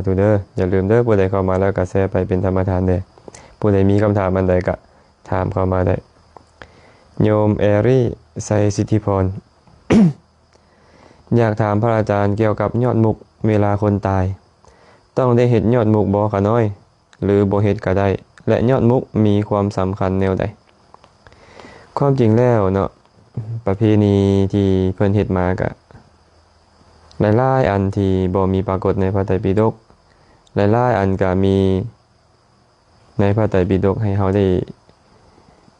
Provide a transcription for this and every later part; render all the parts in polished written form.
ตูเด้ออย่าลืมเด้อผู้ใดเข้ามาแล้วก็แชร์ไปเป็นธรรมทานเด้อผู้ใดมีคำถามอันใดก็ถามเข้ามาได้โยมแอรี่ไซสิทธิพร อยากถามพระอาจารย์เกี่ยวกับยอดมุกเวลาคนตายต้องได้เห็ดยอดมุกบ่คะน้อยหรือบ่เห็ดก็ได้และยอดมุกมีความสำคัญแนวใดความจริงแล้วเนาะประเพณีที่เพิ่นเฮ็ดมาก็หลายๆอันที่บ่มีปรากฏในพระไตรปิฎกหลายๆอันก็มีในพระไตรปิฎกให้เฮาได้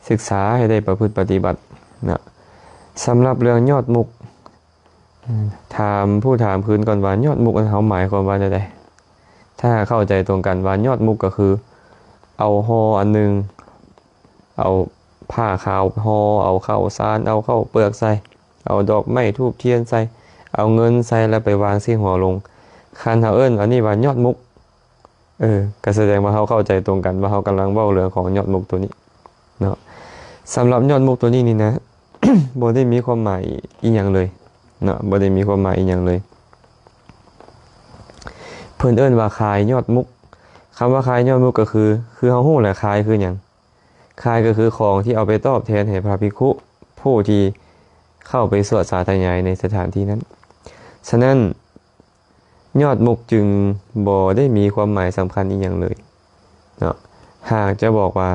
ศึกษาให้ได้ประพฤติปฏิบัตินะสำหรับเรื่องยอดมุกถามผู้ถามคืนก่อนว่ายอดมุกอันเขาหมายความว่าใดถ้าเข้าใจตรงกันว่ายอดมุกก็คือเอาห่ออันนึงเอาผ้าขาวห่อเอาข้าวสารเอาข้าวเปลือกใส่เอาดอกไม้ธูปเทียนใส่เอาเงินใส่แล้วไปวางที่หัวลงคันเฮาเอิ้นอันนี้ว่ายอดมุกก็แสดงว่าเฮาเข้าใจตรงกันว่าเฮากำลังเว้าเรื่องของยอดมุกตัวนี้เนาะสำหรับยอดมุกตัวนี้นี่นะ บ่ได้มีความหมายอีหยังเลยเนาะบ่ได้มีความหมายอีหยังเลยเพิ่นเอิ้นว่าคายยอดมุกคำว่าคายยอดมุกก็คือเฮาฮู้แหละคายคือหยังคายก็คือของที่เอาไปตอบแทนให้พระภิกขุผู้ที่เข้าไปสวดสาธยายในสถานที่นั้นฉะนั้นยอดมุกจึงบ่ได้มีความหมายสำคัญอีหยังเลยเนาะหากจะบอกว่า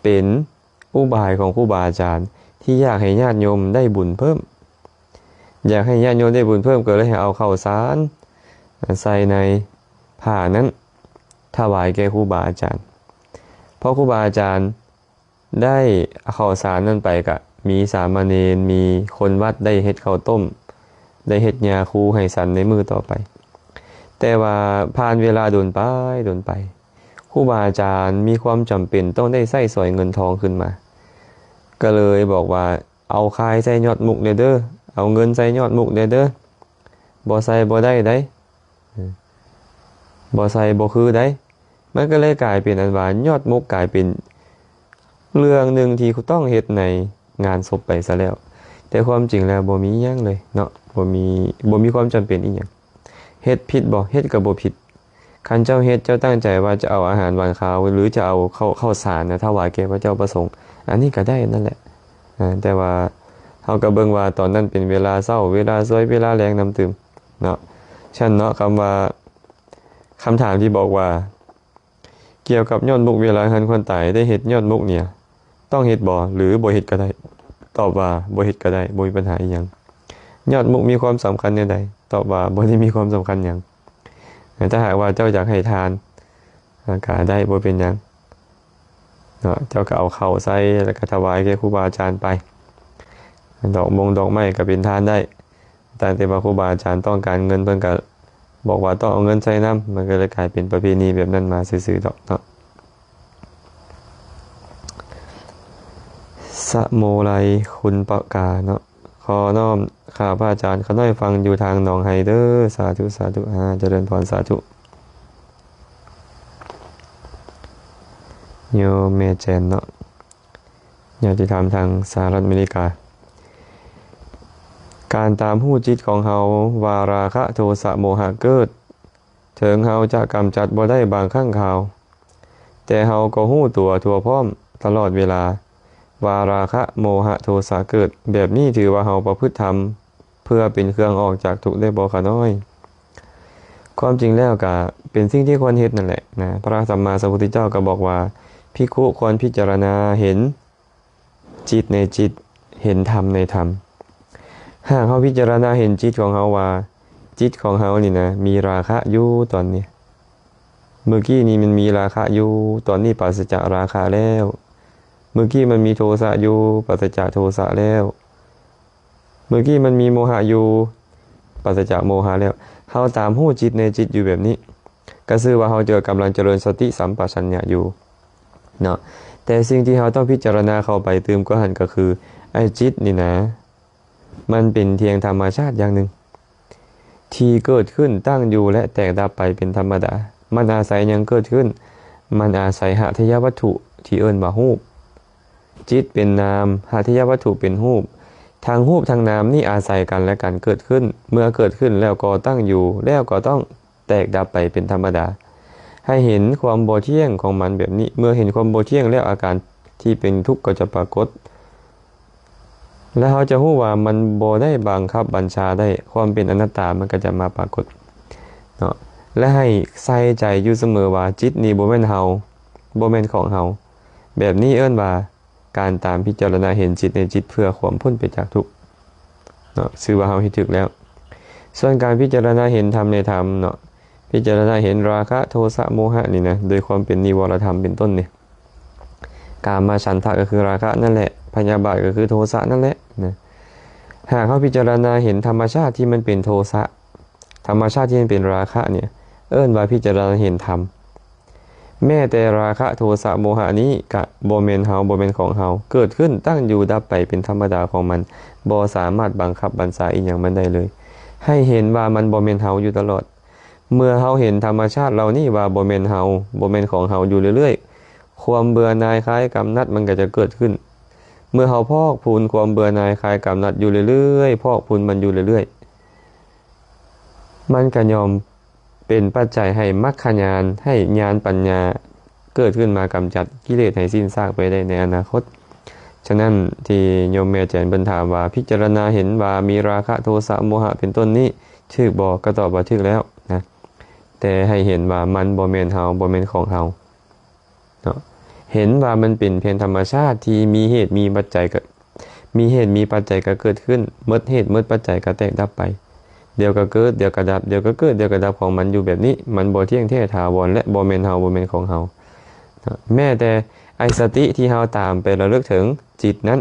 เป็นอุบายของครูบาอาจารย์ที่อยากให้ญาติโยมได้บุญเพิ่มอยากให้ญาติโยมได้บุญเพิ่มก็เลยให้เอาข้าวสารใส่ในผ้านั้นถวายแก่ครูบาอาจารย์เพราะครูบาอาจารย์ได้ข้าวสารนั้นไปก็มีสามเณรมีคนวัดได้เฮ็ดข้าวต้มได้เฮ็ดยาคูให้สันในมือต่อไปแต่ว่าผ่านเวลาโดนไปครูบาอาจารย์มีความจำเป็นต้องได้ใส่สอยเงินทองขึ้นมาก็เลยบอกว่าเอาคายใส่ยอดมุกเด้อเอาเงินใส่ยอดมุกเด้อบ่ใส่บ่ได้บ่ใส่บ่คือได้มันก็เลยกลายเป็นอันว่ายอดมุกกลายเป็นเรื่องนึงที่ต้องเฮ็ดในงานศพไปซะแล้วแต่ความจริงแล้วบ่มีหยังเลยเนาะบ่มีความจำเป็นอีหยังเฮ็ดผิดบ่เฮ็ดก็บ่ผิดคันเจ้าเฮ็ดเจ้าตั้งใจว่าจะเอาอาหารหวานคาวหรือจะเอาข้าวสารนะถวายแก่พระเจ้าประสงค์อันนี้ก็ได้นั่นแหละแต่ว่าเฮาก็เบิ่งว่าตอนนั้นเป็นเวลาเช้าเวลาสวยเวลาแลงน้ำตื่มเนาะฉันเนาะคำถามที่บอกว่าเกี่ยวกับยอดมุกเวลาหันคนตายได้เฮ็ดยอดมุกเนี่ยต้องเฮ็ดบ่หรือบ่เฮ็ดก็ได้ตอบว่าบ่เฮ็ดก็ได้บ่มีปัญหาอีหยังยอดมุกมีความสำคัญแนวใดตอบว่าบ่ได้มีความสำคัญหยังถ้าหากว่าเจ้าอยากให้ทานก็ได้บ่เป็นหยังเนาะเจ้าก็เอาข้าวใส่แล้วก็ถวายแก่ครูบาอาจารย์ไปดอกไม้ก็เป็นทานได้แต่ว่าครูบาอาจารย์ต้องการเงินเพิ่นก็บอกว่าต้องเอาเงินใส่น้ำมันก็เลยกลายเป็นประเพณีแบบนั้นมาซื่อๆดอกเนาะสะโมไลคุณปกาเนาะขอน้อมข้าพระอาจารย์เขาน้อยฟังอยู่ทางหนองไฮเดอร์สาธุเจริญพรสาธุโยเมเจนเนาะญาติธรรมทางสหรัฐอเมริกาการตามหู้จิตของเฮาวาราคะโทสะโมหะเกิดถึงเฮาจะกำจัดบ่ได้บางครั้งคราวแต่เฮาก็หู้ตัวทั่วพร้อมตลอดเวลาวาราคะโมหะโทสะเกิดแบบนี้ถือว่าเฮาประพฤติธรรมเพื่อเป็นเครื่องออกจากทุกข์ได้บ่คะน้อยความจริงแล้วก็เป็นสิ่งที่ควรเฮ็ดนั่นแหละนะพระสัมมาสัมพุทธเจ้าก็บอกว่าภิกขุควรพิจารณาเห็นจิตในจิตเห็นธรรมในธรรมหากเฮาพิจารณาเห็นจิตของเฮาว่าจิตของเฮานี่นะมีราคะอยู่ตอนนี้เมื่อกี้นี้มันมีราคะอยู่ตอนนี้ปราศจากราคะแล้วเมื่อกี้มันมีโทสะอยู่ปราศจากโทสะแล้วเมื่อกี้มันมีโมหะอยู่ปราศจากโมหะแล้วเฮาตามรู้จิตในจิตอยู่แบบนี้ก็คือว่าเฮาเจอกำลังเจริญสติสัมปชัญญะอยู่เนาะแต่สิ่งที่เฮาต้องพิจารณาเข้าไปเติมก็หันก็คือไอ้จิตนี่นะมันเป็นเพียงธรรมชาติอย่างหนึ่งที่เกิดขึ้นตั้งอยู่และแตกดับไปเป็นธรรมดามันอาศัยยังเกิดขึ้นมันอาศัยหทัยวัตถุที่เอิ้นว่ารูปจิตเป็นนามหทัยวัตถุเป็นรูปทางรูปทางนามนี่อาศัยกันและกันเกิดขึ้นเมื่อเกิดขึ้นแล้วก็ตั้งอยู่แล้วก็ต้อง แตกดับไปเป็นธรรมดาให้เห็นความบ่เที่ยงของมันแบบนี้เมื่อเห็นความบ่เที่ยงแล้วอาการที่เป็นทุกข์ก็จะปรากฏแล้วเขาจะรู้ว่ามันบ่ได้บังคับบัญชาได้ความเป็นอนัตตามันก็จะมาปรากฏเนาะและให้ใส่ใจอยู่เสมอว่าจิตนี้บ่แม่นเฮาบ่แม่นของเฮาแบบนี้เอิ้นว่าการตามพิจารณาเห็นจิตในจิตเพื่อความพ้นไปจากทุกข์เนาะชื่อว่าเฮาเฮ็ดถูกแล้วส่วนการพิจารณาเห็นธรรมในธรรมเนาะพิจารณาเห็นราคะโทสะโมหะนี่นะโดยความเป็นนิวรธรรมเป็นต้นนี่กามฉันทะก็คือราคะนั่นแหละพยาบาทก็คือโทสะนั่นแหละนะหากเขาพิจารณาเห็นธรรมชาติที่มันเป็นโทสะธรรมชาติที่มันเป็นราคะเนี่ยเอิ้นว่าพิจารณาเห็นธรรมแม้แต่ราคะโทสะโมหะนี้กะบ่แม่นเฮาบ่แม่นของเฮาเกิดขึ้นตั้งอยู่ดับไปเป็นธรรมดาของมันบ่สามารถบังคับบัญชาอีกอย่างมันได้เลยให้เห็นว่ามันบ่แม่นเฮาอยู่ตลอดเมื่อเฮาเห็นธรรมชาติเหล่านี้ว่าบ่แม่นเฮาบ่แม่นของเฮาอยู่เรื่อยๆความเบื่อหน่ายคลายกำหนัดมันก็จะเกิดขึ้นเมื่อเฮาพอกพูนความเบื่อหน่ายคลายกำหนัดอยู่เรื่อยๆพอกพูนมันอยู่เรื่อยๆมันก็ยอมเป็นปัจจัยให้มรรคญาณให้ญาณปัญญาเกิดขึ้นมากำจัดกิเลสให้สิ้นซากไปได้ในอนาคตฉะนั้นที่โยมแม่แจนเพิ่นถามว่าพิจารณาเห็นว่ามีราคะโทสะโมหะเป็นต้นนี้ถูกบ่ก็ตอบว่าถูกแล้วนะแต่ให้เห็นว่ามันบ่แม่นเฮาบ่แม่นของเฮาเนาะเห็นว่ามันเป็นเพียงธรรมชาติที่มีเหตุมีปัจจัยก็มีเหตุมีปัจจัยก็เกิดขึ้นหมดเหตุหมดปัจจัยก็แตกดับไปเดี๋ยวก็เกิดเดี๋ยวก็ดับเดี๋ยวก็เกิดเดี๋ยวก็ดับของมันอยู่แบบนี้มันบ่เที่ยงแท้ถาวรและบ่แม่นเฮาบ่แม่นของเฮาแม้แต่ไอ้สติที่เฮาตามไประลึกถึงจิตนั้น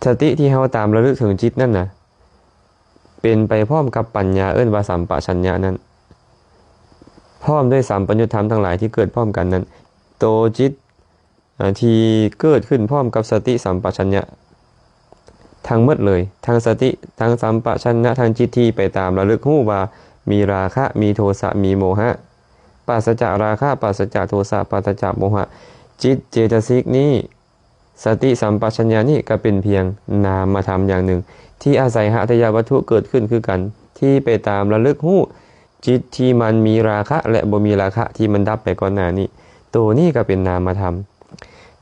สติที่เฮาตามระลึกถึงจิตนั่นน่ะเป็นไปพร้อมกับปัญญาเอิ้นว่าสัมปชัญญะนั้นพร้อมด้วยสัมปยุตธรรมทั้งหลายที่เกิดพร้อมกันนั้นโตจิตที่เกิดขึ้นพร้อมกับสติสัมปชัญญะทั้งหมดเลยทั้งสติทั้งสัมปชัญญะทั้งจิตที่ไปตามระลึกรู้ว่ามีราคะมีโทสะมีโมหะปราศจากราคะปราศจากโทสะปราศจากโมหะจิตเจตสิกนี้สติสัมปชัญญะนี่ก็เป็นเพียงนามธรรมอย่างหนึ่งที่อาศัยหทัยวัตถุเกิดขึ้นคือกันที่ไปตามระลึกรู้จิตที่มันมีราคะและบ่มีราคะที่มันดับไปก่อนหน้านี้ตัวนี้ก็เป็นนามธรรม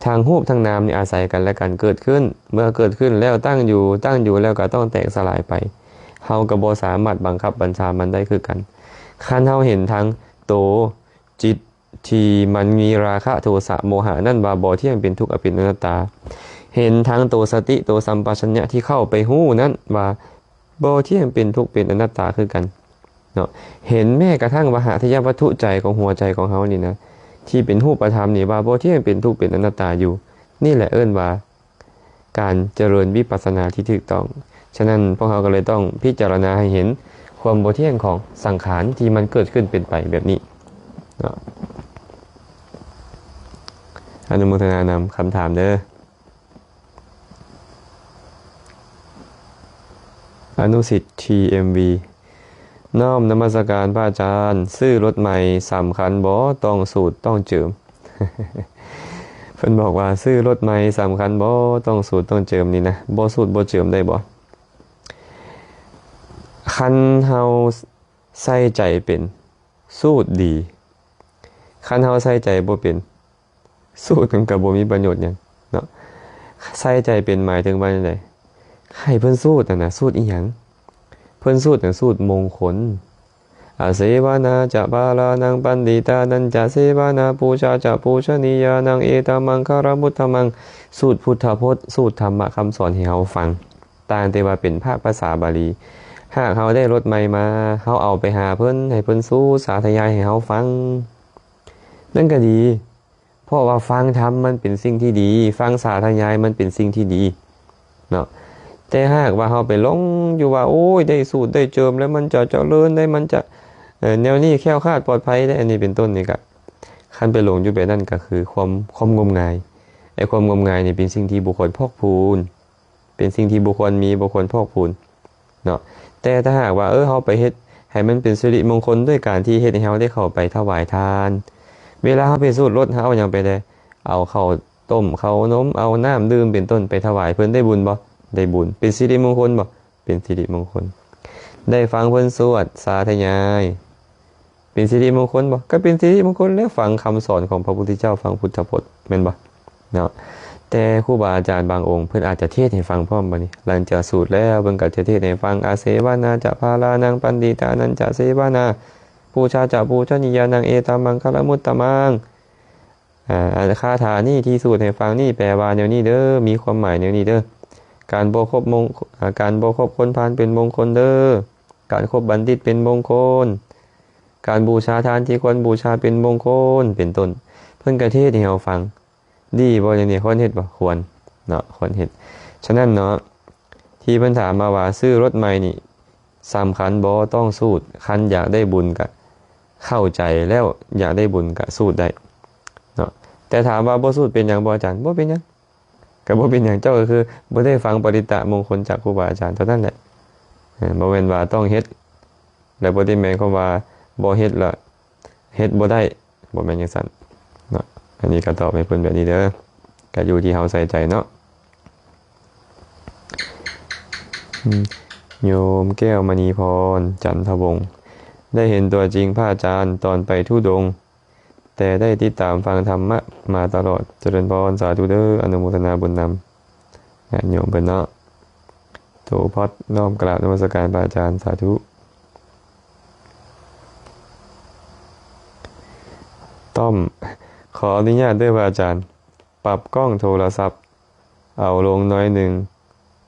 ทางรูปทางนามนี่อาศัยกันและกันเกิดขึ้นเมื่อเกิดขึ้นแล้วตั้งอยู่แล้วก็ต้องแตกสลายไปเฮาก็บ่สามารถบังคับบัญชามันได้คือกันคันเฮาเห็นทั้งโตจิตที่มันมีราคะโทสะโมหะนั่นว่าบ่เที่ยงเป็นทุกข์อเป็นอนัตตาเห็นทั้งโตสติโตสัมปชัญญะที่เข้าไปฮู้นั้นว่าบ่เที่ยงเป็นทุกข์เป็นอนัตตาคือกันเนาะเห็นแม้กระทั่งวหทยวัตถุใจของหัวใจของเฮานี่นะที่เป็นรูปธรรมนี่ว่าบ่เที่ยงเป็นทุกข์เป็นอนัตตาอยู่นี่แหละเอิ้นว่าการเจริญวิปัสสนาที่ถูกต้องฉะนั้นพวกเราก็เลยต้องพิจารณาให้เห็นความบ่เที่ยงของสังขารที่มันเกิดขึ้นเป็นไปแบบนี้เนาะอนุโมทนานำคำถามเด้ออนุสิทธิ์ TMV น้อมนมัสการพระอาจารย์ซื้อรถใหม่สำคัญบ่ต้องสูตรต้องเจิม เพิ่นบอกว่าซื้อรถใหม่สำคัญบ่ต้องสูตรต้องเจิมนี่นะบ่สูตรบ่เจิมได้บ่คันเฮาใส่ใจเป็นสูตรดีคันเฮาใส่ใจบ่เป็นสูตรมันก็บ่มีประโยชน์หยังเนาะใส่ใจเป็นหมายถึงว่าจังได๋ให้เพิ่นสูตรน่ะสูตรอีหยังเพิ่นสูตรน่ะสูตรมงคลอาเสวนาจะบาลานังปันดิตานันจะเสวนาปูชาจะปูชนียานังเอตมังคารมุตตมังสูตรพุทธพจน์สูตรธรรมะคำสอนให้เฮาฟังต่างแต่ว่าเป็นภาษาบาลีหากเฮาได้รถใหม่มาเฮาเอาไปหาเพิ่นให้เพิ่นสู้สาธยายให้เฮาฟังนั่นก็ดีเพราะว่าฟังธรรมมันเป็นสิ่งที่ดีฟังสาธยายมันเป็นสิ่งที่ดีเนาะแต่หากว่าเฮาไปหลงอยู่ว่าโอ้ยได้สูตรได้เจิมแล้วมันจะเจริญได้มันจะแนวนี้แคล้วคลาดปลอดภัยได้อันนี้เป็นต้นนี่ก็คันไปหลงอยู่แบบนั้นก็คือความงมงายไอ้ความงมงายนี่เป็นสิ่งที่บุคคลพอกพูนเป็นสิ่งที่บุคคลมีบุคคลพอกพูนเนาะแต่ถ้าหากว่าเฮาไปเฮ็ดให้มันเป็นสิริมงคลด้วยการที่เฮ็ดให้เฮาได้เข้าไปถวายทานเวลาเฮาไปสูตรรถเฮาเอาหยังไปได้เอาข้าวต้มข้าวนมเอาน้ำดื่มเป็นต้นไปถวายเพิ่นได้บุญบ่ได้บุญเป็นสิริมงคลบ่เป็นสิริมงคลได้ฟังเพิ่นสวดสาธยาย เป็นสิริมงคลบ่ก็เป็นสิริมงคลแล้วฟังคำสอนของพระพุทธเจ้าฟังพุทธพจน์แม่นบ่เนาะแต่ครูบาอาจารย์บางองค์เพิ่นอาจจะเทศให้ฟังพร้อมบัดนี้หลังจากสูตรแล้วเพิ่นก็จะเทศให้ฟังอาเสวนาจะพาลานังปันติตานันจะเสวนาปูชาจะปูชนียานังเอตามังคละมุตตมังคาถานี่ที่สูตรให้ฟังนี่แปลว่าแนวนี้เด้อมีความหมายแนวนี้เด้อการบ่คบคนพาลเป็นมงคลเด้อการคบบัณฑิตเป็นมงคลการบูชาทานที่ควรบูชาเป็นมงคลเป็นต้นเพิ่นก็เทศให้เราฟังดีบ่อย่างนี้ควรเฮ็ดบ่ควรเนาะควรเฮ็ดฉะนั้นเนาะที่เพิ่นถามมาว่าซื้อรถใหม่นี่สำคัญบ่ต้องสูตรคันอยากได้บุญก็เข้าใจแล้วอยากได้บุญก็สูตรได้เนาะแต่ถามว่าบ่สูตรเป็นหยังบ่อาจารย์บ่เป็นหยังก็บ่เป็นหยังเจ้าก็คือบ่ได้ฟังปริตะมงคลจากครูบาอาจารย์เท่านั้นแหละบ่แม่นว่าต้องเฮ็ดแล้วบ่ได้หมายความว่าบ่เฮ็ดละเฮ็ดบ่ได้บ่แม่นจังซั่นเนาะอันนี้ก็ตอบให้เพิ่นแบบนี้เด้อก็อยู่ที่เฮาใส่ใจเนาะโยมแก้วมณีพรจันทวงศ์ได้เห็นตัวจริงพระอาจารย์ตอนไปธุดงค์แต่ได้ติดตามฟังธรรมะมาตลอดเจริญพรสาธุเด้ออนุโมทนาบุญนำโยมเพิ่นเนาะโถพอดน้อมกราบนมัสการพระอาจารย์สาธุต้อมขออนุญาตด้วยพระอาจารย์ปรับกล้องโทรศัพท์เอาลงน้อยหนึ่ง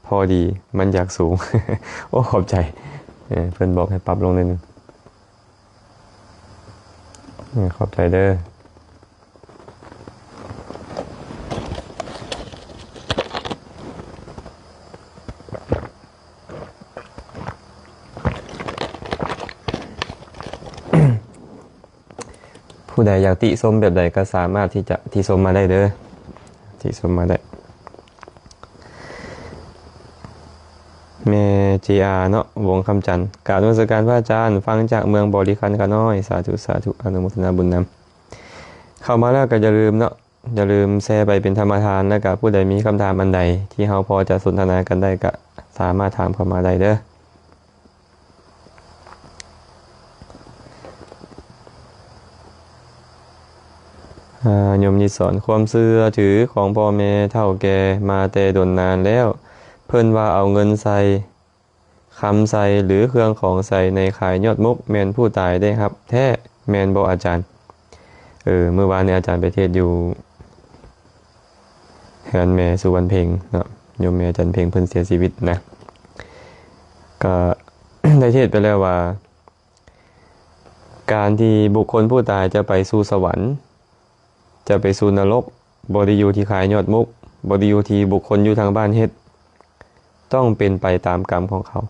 พอดีมันอยากสูง โอ้ขอบใจเพื่อนบอกให้ปรับลงนิดนึงขอบใจเด้อผู้ใดอยากติชมแบบใดก็สามารถที่จะติชมมาได้เด้อติชมมาได้แม่จีอาเนาะวงคำจันทร์กราบนมัสการพระอาจารย์ฟังจากเมืองบริคันขาน้อยสาธุสาธุอนุโมทนาบุญนำเข้ามาแล้วก็อย่าลืมเนาะอย่าลืมแชร์ไปเป็นธรรมทานแล้วก็ผู้ใดมีคำถามอันใดที่เราพอจะสนทนากันได้ก็สามารถถามเข้ามาได้เด้อโยมนิสอนความเชื่อถือของพ่อแม่เฒ่าแก่มาแต่ดนนานแล้วเพิ่นว่าเอาเงินใส่คำใส่หรือเครื่องของใส่ในขายยอดมุกแมนผู้ตายได้ครับแท้แมนบ่อาจารย์เมื่อวานนี้อาจารย์ไปเทศอยู่เฮือนแม่สุวรรณเพ็งเนาะโยมแม่อาจารย์เพ็งเพิ่นเสียชีวิตนะก็ ได้เทศไปแล้วว่าการที่บุคคลผู้ตายจะไปสู่สวรรค์จะไปสู่นรกบ่ได้อยู่ที่ขายยอดมุกบ่ได้อยู่ที่บุคคลอยู่ทางบ้านเฮ็ดต้องเป็นไปตามกรรมของเขา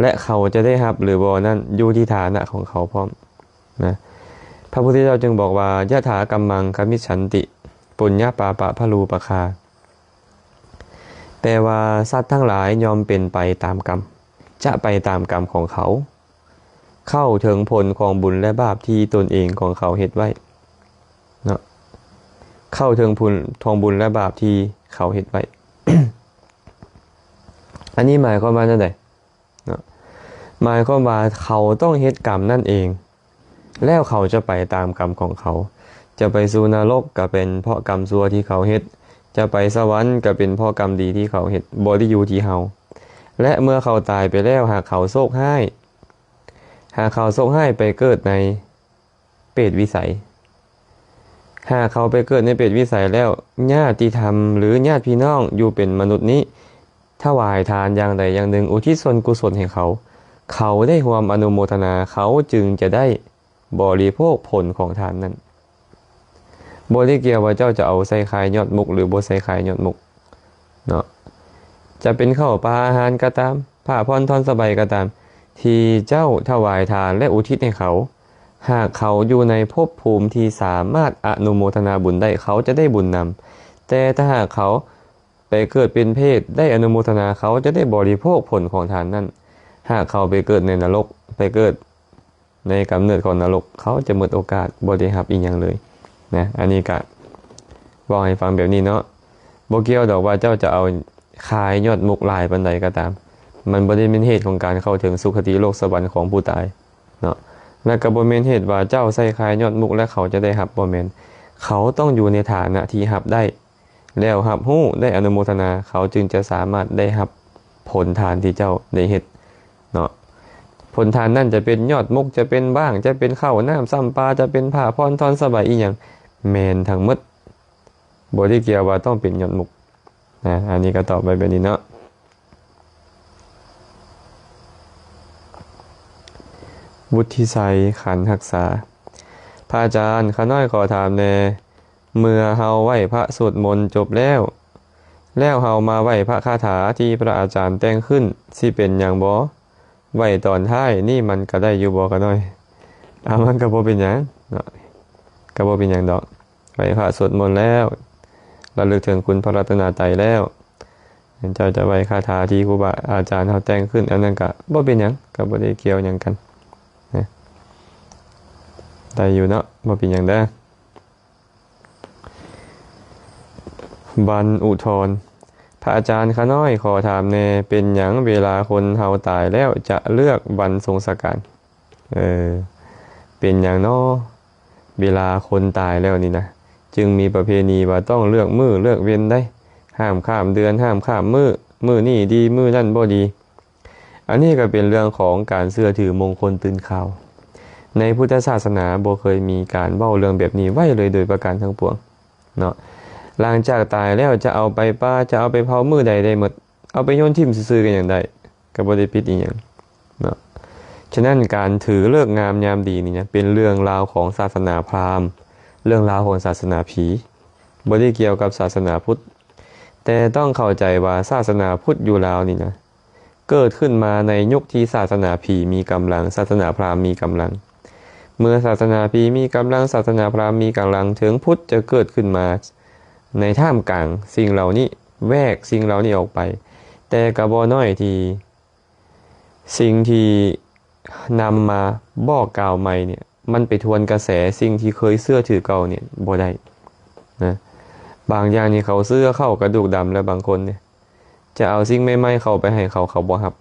และเขาจะได้รับหรือบ่นั้นอยู่ที่ฐานะของเขาพร้อมนะพระพุทธเจ้าจึงบอกว่ายะถากัมมังคมิจฉันติปุญญาปาปะพะลูปะคาแปลว่าสัตว์ทั้งหลายยอมเป็นไปตามกรรมจะไปตามกรรมของเขาเข้าถึงผลของบุญและบาปที่ตนเองของเขาเฮ็ดไว้เนาะเข้าถึงผลของบุญและบาปที่เขาเฮ็ดไว้ อันนี้หมายความว่าจังได๋เนาะหมายความว่าเขาต้องเฮ็ดกรรมนั่นเองแล้วเขาจะไปตามกรรมของเขาจะไปสู่นรกก็เป็นเพราะกรรมชั่วที่เขาเฮ็ดจะไปสวรรค์ก็เป็นเพราะกรรมดีที่เขาเฮ็ดบ่ได้อยู่ที่เฮาและเมื่อเขาตายไปแล้วหากเขาโศกให้ไปเกิดในเปรตวิสัยหากเขาไปเกิดในเปรตวิสัยแล้วญาติธรรมหรือญาติพี่น้องอยู่เป็นมนุษย์นี้ถวายทานอย่างใดอย่างหนึ่งอุทิศส่วนกุศลให้เขาได้ร่วมอนุโมทนาเขาจึงจะได้บริโภคผลของทานนั้นบ่ได้เกี่ยวว่าเจ้าจะเอาใส่ขายยอดมุกหรือบ่ใส่ขายยอดมุกเนาะจะเป็นข้าวปลาอาหารก็ตามผ้าผ่อนท่อนสบายก็ตามที่เจ้าถวายทานและอุทิศให้เขาหากเขาอยู่ในภพภูมิที่สามารถอนุโมทนาบุญได้เขาจะได้บุญนำแต่ถ้าหากเขาไปเกิดเป็นเพศได้อนุโมทนาเขาจะได้บริโภคผลของทานนั้นหากเขาไปเกิดในนรกไปเกิดในกำเนิดของนรกเขาจะหมดโอกาสบ่ได้รับอีกอย่างเลยนะอันนี้ก็บอกให้ฟังแบบนี้เนาะบ่เกี่ยวดอกว่าเจ้าจะเอาขายยอดมุกลายปานใดก็ตามมันบ่ได้เป็นเหตุของการเข้าถึงสุคติโลกสวรรค์ของผู้ตายเนาะ และก็บ่แม่นเหตุว่าเจ้าใส่คายยอดมุกและเขาจะได้รับบ่แม่นเขาต้องอยู่ในฐานะที่รับได้แล้วรับรู้ได้อนุโมทนาเขาจึงจะสามารถได้รับผลทานที่เจ้าได้เฮ็ดเนาะผลทานนั่นจะเป็นยอดมุกจะเป็นบ้างจะเป็นข้าวน้ำซ้ำปลาจะเป็นผ้าพรทอนสบายอีหยังแม่นทั้งหมดบ่ได้เกี่ยวว่าต้องเป็นยอดมุกนะอันนี้ก็ตอบไปแบบนี้เนาะวุฒิไสยขันธ์รักษาพระอาจารย์ข้าน้อยขอถามแน่เมื่อเฮาไหว้พระสวดมนต์จบแล้วเฮามาไหว้พระคาถาที่พระอาจารย์แต่งขึ้นสิเป็นหยังบ่ไหว้ตอนท้ายนี่มันก็ได้อยู่บ่ข้าน้อยมันก็บ่เป็นหยังเนาะก็บ่เป็นหยังดอกไหว้พระสวดมนต์แล้วระลึกถึงคุณพระรัตนตรัยแล้วเจ้าจะไหว้คาถาที่ครูบาอาจารย์เฮาแต่งขึ้นอันนั้นก็บ่เป็นหยังก็บ่ได้เกี่ยวหยังกันได้อยู่เนาะบ่เป็นหยังเด้อบันอุทธรพระอาจารย์ข้าน้อยขอถามแน่เป็นหยังเวลาคนเฮาตายแล้วจะเลือกวันสงสการเป็นหยังเนาะเวลาคนตายแล้วนี่นะจึงมีประเพณีว่าต้องเลือกมื้อเลือกเว้นได้ห้ามข้ามเดือนห้ามข้ามมื้อนี่ดีมื้อนั่นบ่ดีอันนี้ก็เป็นเรื่องของการเชื่อถือมงคลตื่นข่าวในพุทธศาสนาบ่เคยมีการเว้าเรื่องแบบนี้ไว้เลยโดยประการทั้งปวงเนาะหลังจากตายแล้วจะเอาไปป่าจะเอาไปเผามื้อใดได้หมดเอาไปโยนทิ่มซื่อๆกันอย่างใดก็บ่ได้ผิดอีหยังเนาะฉะนั้นการถือฤกษ์งามยามดีนี่นะเป็นเรื่องราวของศาสนาพราหมณ์เรื่องราวของศาสนาผีบ่ได้เกี่ยวกับศาสนาพุทธแต่ต้องเข้าใจว่าศาสนาพุทธอยู่ลาวนี่นะเกิดขึ้นมาในยุคที่ศาสนาผีมีกำลังศาสนาพราหมณ์มีกำลังเมื่อศาสนาผีมีกำลังศาสนาพราหมณ์มีกำลังถึงพุทธจะเกิดขึ้นมาในท่ามกลางสิ่งเหล่านี้แวกสิ่งเหล่านี้ออกไปแต่กระบ่น้อยที่สิ่งที่นำมาบอกกล่าวใหม่เนี่ยมันไปทวนกระแสสิ่งที่เคยเชื่อถือเก่าเนี่ยบ่ได้นะบางอย่างนี่เขาเชื่อเข้ากระดูกดำแล้วบางคนเนี่ยจะเอาสิ่งใหม่ๆเข้าไปให้เขาบ่รับ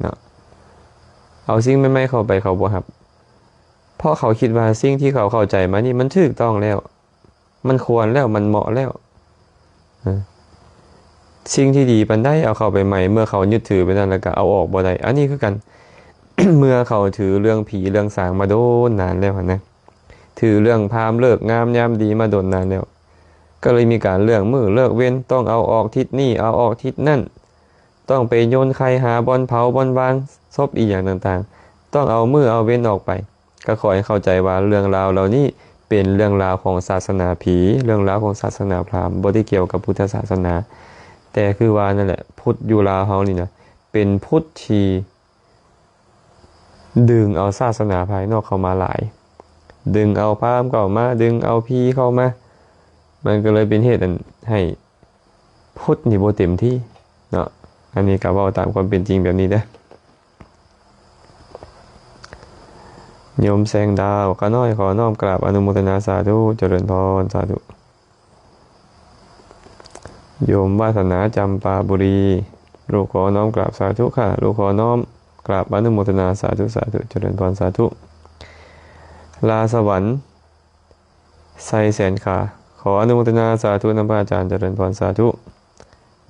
นะเอาสิ่งใหม่ๆเข้าไปเขาบ่รับเพราะเขาคิดว่าสิ่งที่เขาเข้าใจมานี่มันถูกต้องแล้วมันควรแล้วมันเหมาะแล้วสิ่งที่ดีปานใดเอาเข้าไปใหม่เมื่อเขายึดถือไปนั่นแล้วก็เอาออกบ่ได้อันนี้คือกัน เมื่อเขาถือเรื่องผีเรื่องสางมาโดนนานแล้วนะถือเรื่องพราหมณ์เลิกงามยามดีมาโดนนานแล้วก็เลยมีการเลือกมื้อเลิกเว้นต้องเอาออกทิศนี้เอาออกทิศนั่นต้องไปโยนใครหาบ่อนเผาบ่อนวางศพอีกอย่างต่างๆต้องเอามื้อเอาเว้นออกไปก็ขอให้เข้าใจว่าเรื่องราวเหล่านี้เป็นเรื่องราวของศาสนาผีเรื่องราวของศาสนาพราหมณ์บ่ได้เกี่ยวกับพุทธศาสนาแต่คือว่านั่นแหละพุทธอยู่ลาวเฮานี่นะเป็นพุทธที่ดึงเอาศาสนาภายนอกเข้ามาหลายดึงเอาพราหมณ์เข้ามาดึงเอาผีเข้ามามันก็เลยเป็นเหตุให้พุทธนี่บ่เต็มที่เนาะอันนี้ก็เว้าตามความเป็นจริงแบบนี้เด้อโยมแสงดาวข้าน้อยขอน้อมกราบอนุโมทนาสาธุเจริญพรสาธุโยมวาสนาจำปาบุรีลูกขอน้อมกราบสาธุค่ะลูกขอน้อมกราบอนุโมทนาสาธุสาธุเจริญพรสาธุลาสวรรค์ไซแสนขาขออนุโมทนาสาธุนำพระอาจารย์เจริญพรสาธุ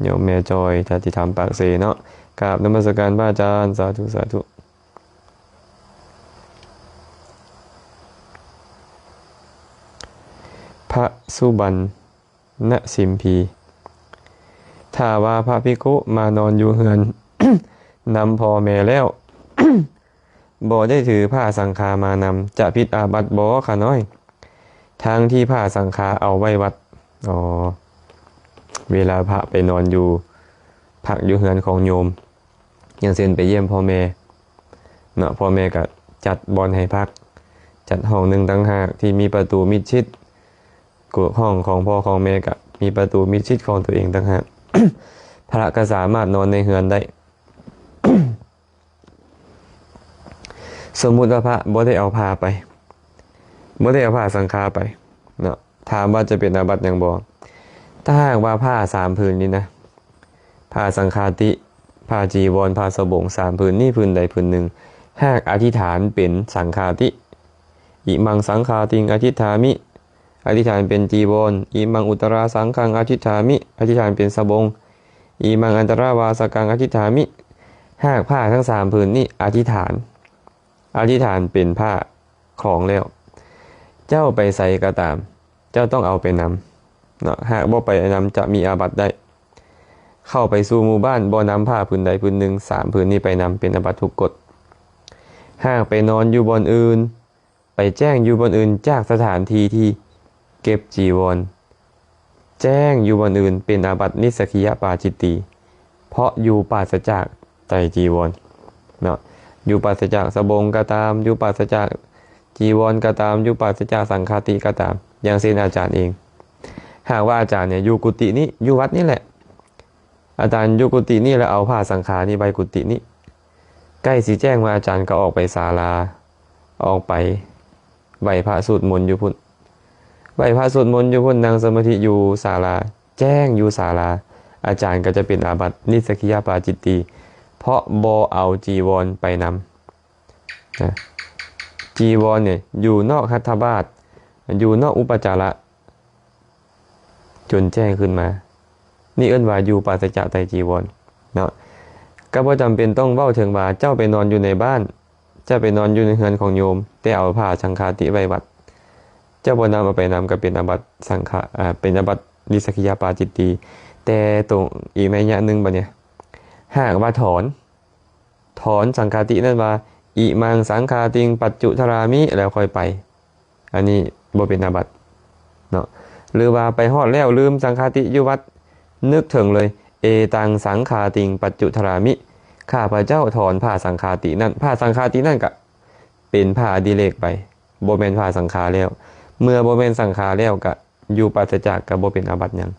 โยมแม่จอยทาติธรรมปากเสเนาะกราบนมัสการพระอาจารย์สาธุสาธุพระสุบรรณสิมพีถ้าว่าพระภิกขุมานอนอยู่เฮือน นำพ่อแม่แล้ว บ่ได้ถือผ้าสังฆามานำจะผิดอาบัติบ่ค่ะน้อยทางที่ผ้าสังฆาเอาไว้วัดเวลาพระไปนอนอยู่พักอยู่เฮือนของโยมอย่างเช่นไปเยี่ยมพ่อแม่เนาะพ่อแม่ก็จัดบอนให้พักจัดห้องหนึ่งต่างหากที่มีประตูมิดชิดกูห้องของพ่อของแม่ก็มีประตูมิดชิดของตัวเองต่างหาก พระก็สามารถนอนในเฮือนได้ สมมุติว่าพระบ่ได้เอาผ้าไปบ่ได้เอาผ้าสังฆาไปเนาะถามว่าจะเป็นอาบัติหยังบ่ถ้าหากว่าผ้า3ผืนนี้นะผ้าสังฆาติผ้าจีวรผ้าสบง3ผืนนี่ผืนใดผืนหนึ่ง หากอธิษฐานเป็นสังฆาติอิมังสังฆาติงอธิษฐามิอธิษฐานเป็นจีวรอิมังอุตราสังฆังอธิษฐามิอธิษฐานเป็นสบงอิมังอันตราวาสกังอธิษฐามิหากผ้าทั้ง3ผืนนี้อธิษฐานเป็นผ้าของแล้วเจ้าไปใส่ก็ตามเจ้าต้องเอาไปนำเนาะหากบ่ไปนำจะมีอาบัติได้เข้าไปสู่หมู่บ้านบ่นำผ้าผืนใดผืนหนึ่ง3ผืนนี้ไปนำเป็นอาบัติทุกกฎหากไปนอนอยู่บนอื่นไปแจ้งอยู่บนอื่นจากสถานที่ที่เก็บจีวรแจ้งอยู่บนอื่นเป็นอาบัตินิสกิยปาจิตตีเพราะอยู่ปราศจากไตรจีวรเนาะอยู่ปราศจากสบงก็ตามอยู่ปราศจากจีวรก็ตามอยู่ปราศจากสังฆาติก็ตามอย่างเช่นอาจารย์เองหากว่าอาจารย์เนี่ยอยู่กุฏินี้อยู่วัดนี่แหละอาจารย์อยู่กุฏินี่แล้วเอาผ้าสังฆานี่ใบกุฏินี้ใกล้สิแจ้งมาอาจารย์ก็ออกไปศาลาออกไปไหว้พระสวดมนต์อยู่พุ่นไหว้พระสวดมนต์อยู่พุ่นนั่งสมาธิอยู่ศาลาแจ้งอยู่ศาลาอาจารย์ก็จะเป็นอาบัตินิสกิยปาจิตตีเพราะบ่เอาจีวรไปนำนะจีวรเนี่ยอยู่นอกหัตถบาทอยู่นอกอุปจาระจนแจ้งขึ้นมานี่เอิ้นว่าอยู่ปราศจากไตรจีวรเนาะก็บ่จำเป็นต้องเว้าถึงว่าเจ้าไปนอนอยู่ในบ้านเจ้าไปนอนอยู่ในเรือนของโยมแต่เอาผ้าสังฆาติไว้วัดเจ้าบ่นำเอาไปนำก็เป็นอาบัติสังฆะเป็นอาบัตินิสกิยปาจิตตีแต่ตรงอีกนัยยะหนึ่งบัดเนี่ยหากว่าถอนสังฆาตินั่นว่าอิมังสังฆาติงปัจจุทรามิแล้วค่อยไปอันนี้บ่เป็นอาบัติเนาะหรือว่าไปฮอดแล้วลืมสังฆาติอยู่วัดนึกถึงเลยเอตังสังฆาติงปัจจุทรามิข้าพระเจ้าถอนผ้าสังฆาตินั่นผ้าสังฆาตินั่นก็เป็นผ้าอดิเรกไปบ่แม่นผ้าสังฆาแล้วเมื่อบ่แม่นสังฆาแล้วก็อยู่ปราศจากก็บ่เป็นอาบัติหยัง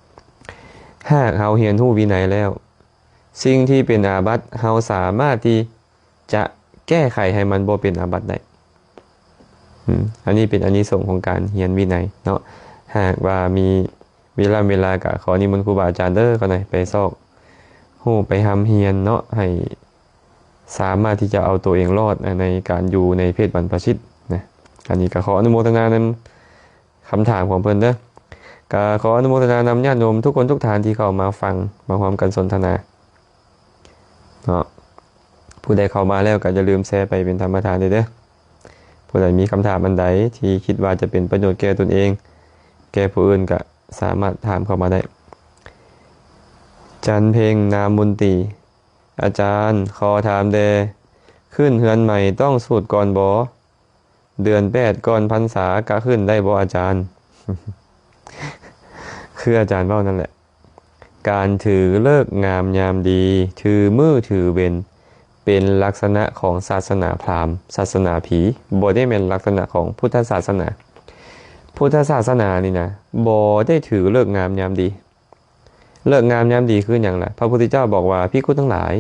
หากเฮาเรียนรู้วินัยแล้วสิ่งที่เป็นอาบัติเฮาสามารถที่จะแก้ไขให้มันบ่เป็นอาบัติได้อันนี้เป็นอานิสงส์ของการเรียนวินัยเนาะหากว่ามีเวลาก็ขอนิมนต์ครูบาอาจารย์เด้อก็หน่อยไปซอกฮู้ไปทำเรียนเนาะให้สามารถที่จะเอาตัวเองรอดในการอยู่ในเพศบรรพชิตนะอันนี้ก็ขออนุโมทนานำคำถามของเพิ่นเด้อก็ขออนุโมทนานำญาติโยมทุกคนทุกท่านที่เข้ามาฟังมาพร้อมกันสนทนาเนาะผู้ใดเข้ามาแล้วก็อย่าลืมแชร์ไปเป็นธรรมทานเด้อผู้ใดมีคำถามอันใดที่คิดว่าจะเป็นประโยชน์แก่ตนเองแก่ผู้อื่นก็สามารถถามเข้ามาได้จันเพลงนามมุนตีอาจารย์ขอถามเดขึ้นเฮือนใหม่ต้องสูตรก่อนบ่เดือน8ก่อนพรรษาก็ขึ้นได้บ่อาจารย์ คืออาจารย์เว้านั่นแหละการถือเลิกงามยามดีถือมือถือเวนเป็นลักษณะของศาสนาพราหมณ์ศาสนาผีบ่ได้เป็นลักษณะของพุทธศาสนาพุทธศาสนานี่นะบ่ได้ถือเลิกงามยามดีเลิกงามยามดีคืออย่างไรพระพุทธเจ้าบอกว่าภิกขุทั้งหลาย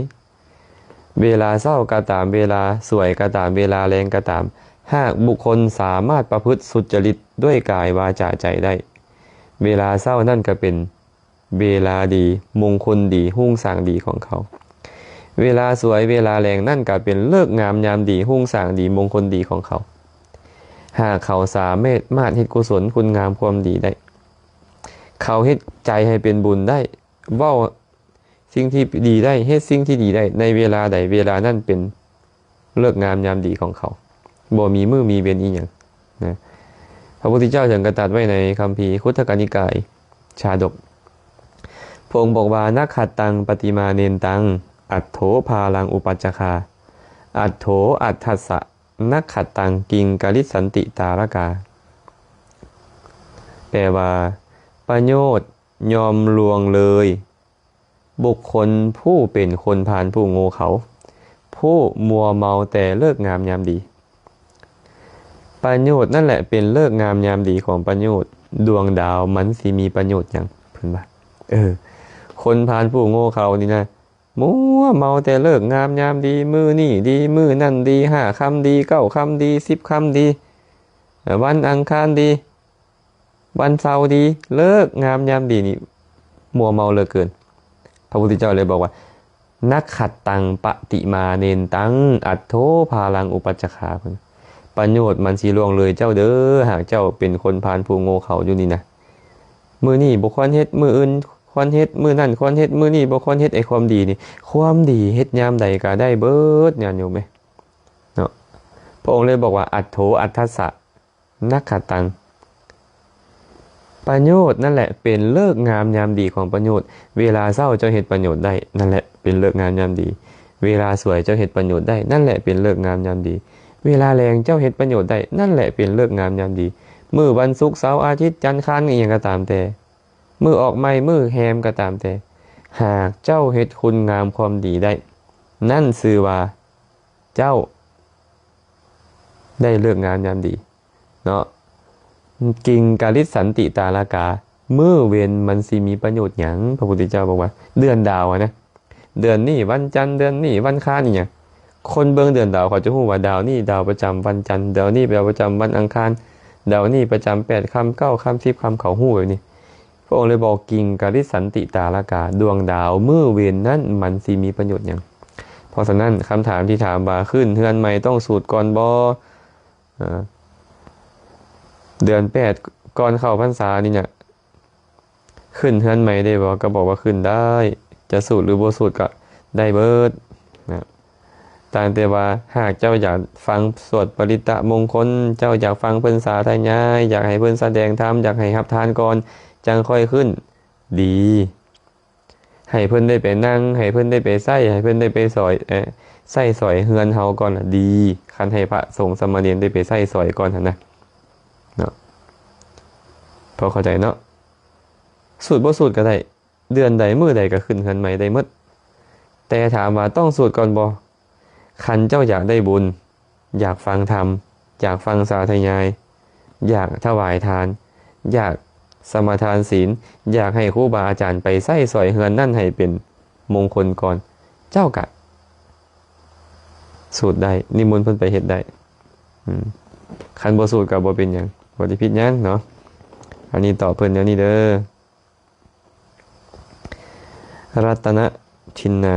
เวลาเศร้าก็ตามเวลาสวยก็ตามเวลาแรงก็ตามหากบุคคลสามารถประพฤติสุจริตด้วยกายวาจาใจได้เวลาเศร้านั่นก็เป็นเวลาดีมงคลดีหุ่งสร้างดีของเขาเวลาสวยเวลาแรงนั่นก็เป็นเลิกงามยามดีหุ่งสร้างดีมงคลดีของเขาหากเขาสามารถเฮ็ดกุศลคุณงามความดีได้เขาเฮ็ดใจให้เป็นบุญได้เว้าสิ่งที่ดีได้เฮ็ดสิ่งที่ดีได้ในเวลาใดเวลานั้นเป็นเลิกงามยามดีของเขาบ่มีมือมีเวรอีหยังนะพระพุทธเจ้าจึงกระตัดไว้ในคัมภีร์คุตตกนิกายชาดกพระองค์บอกว่านักขัดตังปฏิมาเนนตังอัตโถภาลังอุปัจจคาอัตโถอัตถัสสะนักขัดตังกิงกลิสันติตารกาแปลว่าประโยชน์ยอมลวงเลยบุคคลผู้เป็นคนพาลผู้โง่เขาผู้มัวเมาแต่เลิกงามยามดีประโยชน์นั่นแหละเป็นเลิกงามยามดีของประโยชน์ดวงดาวมันสิมีประโยชน์อย่างเพิ่นว่าคนพาลผู้โง่เขานี่นะมัวเมาแต่เลิกงามยามดีมือนี่ดีมือนั่นดี5 ค่ำดี9 ค่ำดี10 ค่ำดีวันอังคารดีวันเสาร์ดีเลิกงามยามดีนี่มัวเมาเหลือเกินพระพุทธเจ้าเลยบอกว่า นักขัดตังปฏิมาเนนตังอัตโธพาลังอุปัจจคาเพิ่นประโยชน์มันสิล่วงเลยเจ้าเด้อหากเจ้าเป็นคนพาลผู้โง่เขลาอยู่นี่นะมื้อนี้บ่ควรเฮ็ดมื้ออื่นควรเฮ็ดมื้อนั้นควรเฮ็ดมื้อนี้บ่ควรเฮ็ดไอ้ความดีนี่ความดีเฮ็ดยามใดก็ได้เบิดญาติโยมเอ้ยเนาะพระองค์เลยบอกว่าอัตโธอัตถัสสะนักขัดตังประโยชน์นั่นแหละเป็นเลิกงามยามดีของประโยชน์เวลาเศร้าเจ้าเฮ็ดประโยชน์ได้นั่นแหละเป็นเลิกงามยามดีเวลาสวยเจ้าเฮ็ดประโยชน์ได้นั่นแหละเป็นเลิกงามยามดีเวลาแรงเจ้าเฮ็ดประโยชน์ได้นั่นแหละเป็นเลิกงามยามดีมื้อวันศุกร์เสาร์อาทิตย์จันทร์ค้านอีหยังก็ตามแต่มื้อออกใหม่มื้อแฮมก็ตามแต่หากเจ้าเฮ็ดคุณงามความดีได้นั่นชื่อว่าเจ้าได้เลิกงามยามดีเนาะกิงกาลิสันติตาลากามื้อเว้นมันสิมีประโยชน์หยังพระพุทธเจ้าบอกว่าเดือนดาวนะเดือนนี้วันจันทร์เดือนนี้วันค้านนี่หยังคนเบิ่งเดือนดาวเขาจะรู้ว่าดาวนี้ดาวประจำวันจันทร์ดาวนี้ดาวประจำวันอังคารดาวนี้ประจำ8ค่ำ9ค่ำ10ค่ำเขาฮู้แบบนี้พระองค์เลยบอกกิงกาลิสันติตาลากาดวงดาวมื้อเว้นนั้นมันสิมีประโยชน์หยังเพราะฉะนั้นคำถามที่ถามว่าขึ้นเฮือนใหม่ต้องสูตรก่อนบ่เดือน8ก่อนเข้าพรรษานี่เนี่ยขึ้นเฮือนใหม่ได้บ่ก็บอกว่าขึ้นได้จะสูตรหรือบ่สูตรก็ได้เบิดนะแต่ว่าหากเจ้าอยากฟังสวดปริตะมงคลเจ้าอยากฟังเพิ่นสาธยายอยากให้เพิ่นแสดงธรรมอยากให้รับทานก่อนจังค่อยขึ้นดีให้เพิ่นได้ไปนั่งให้เพิ่นได้ไปใส่ให้เพิ่นได้ไปสอยใส่สอยเฮือนเฮาก่อนล่ะดีคันให้พระสงฆ์สามเณรได้ไปใส่สอยก่อนหั่นนะเนาะพอเข้าใจเนาะสูตรบ่สูตรก็ได้เดือนใดมื้อใดก็ขึ้นเฮือนใหม่ได้หมดแต่ถามว่าต้องสูตรก่อนบ่คันเจ้าอยากได้บุญอยากฟังธรรมอยากฟังสาธยายอยากถวายทานอยากสมาทานศีลอยากให้ครูบาอาจารย์ไปใส่สอยเฮือนนั่นให้เป็นมงคลก่อนเจ้ากะสูตรได้นิมนต์เพิ่นไปเฮ็ดได้คันบ่สูตรก็บ่เป็นหยังบ่ได้ผิดหยังเนาะอันนี้ตอบเพิ่นเดี๋ยวนี้เด้อรัตนชินนา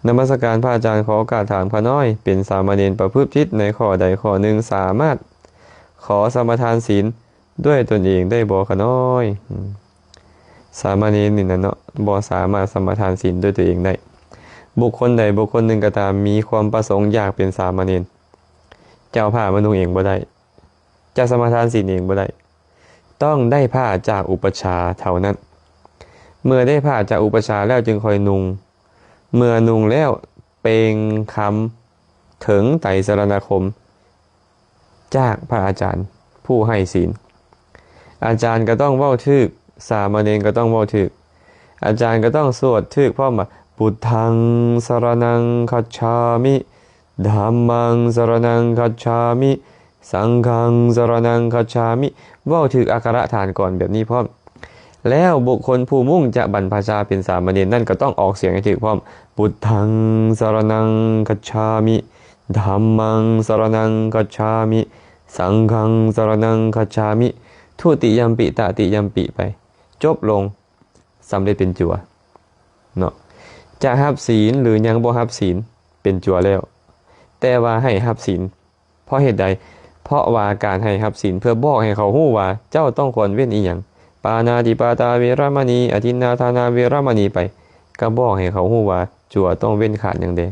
นมัสการพระอาจารย์ขอโอกาสถามข้าน้อยเป็นสามเณรประพฤติผิดในข้อใดข้อหนึ่งสามารถขอสมทานศีลด้วยตนเองได้บ่ข้าน้อยสามเณรนี่นะเนาะบ่สามารถสมทานศีลด้วยตัวเองได้บุคคลใดบุคคลหนึ่งก็ตามมีความประสงค์อยากเป็นสามเณรเจ้าผ้ามันนุ่งเองบ่ได้จะสมทานศีลเองบ่ได้ต้องได้ผ้าจากอุปชาเท่านั้นเมื่อได้ผ้าจากอุปชาแล้วจึงค่อยนุ่งเมื่อนุ่งแล้วเปล่งคำถึงไตรสรณคมจากพระอาจารย์ผู้ให้ศีลอาจารย์ก็ต้องเว้าถึกสามเณรก็ต้องเว้าถึกอาจารย์ก็ต้องสวดถึกพร้อมว่าพุทธังสรณังคัจฉามิธัมมังสรณังคัจฉามิสังฆังสรณังคัจฉามิเว้าถึกอักขระฐานก่อนแบบนี้พร้อมแล้วบุคคลผู้มุ่งจะบรรพชาเป็นสามเณรนั่นก็ต้องออกเสียงให้ถูกพร้อมพุทธังสรณังคัจฉามิธัมมังสรณังคัจฉามิสังฆังสรณังคัจฉามิทุติยัมปิตติยัมปิไปจบลงสำเร็จเป็นจั่วเนาะจะรับศีลหรือยังบ่รับศีลเป็นจั่วแล้วแต่ว่าให้รับศีลเพราะเหตุใดเพราะว่าการให้รับศีลเพื่อบอกให้เขาฮู้ว่าเจ้าต้องควรเว้นอีหยังปานาติปาตาเวรมณีอทินนาทานาเวรมณีไปก็บอกให้เขาฮู้ว่าจั่วต้องเว้นขาดอย่างใด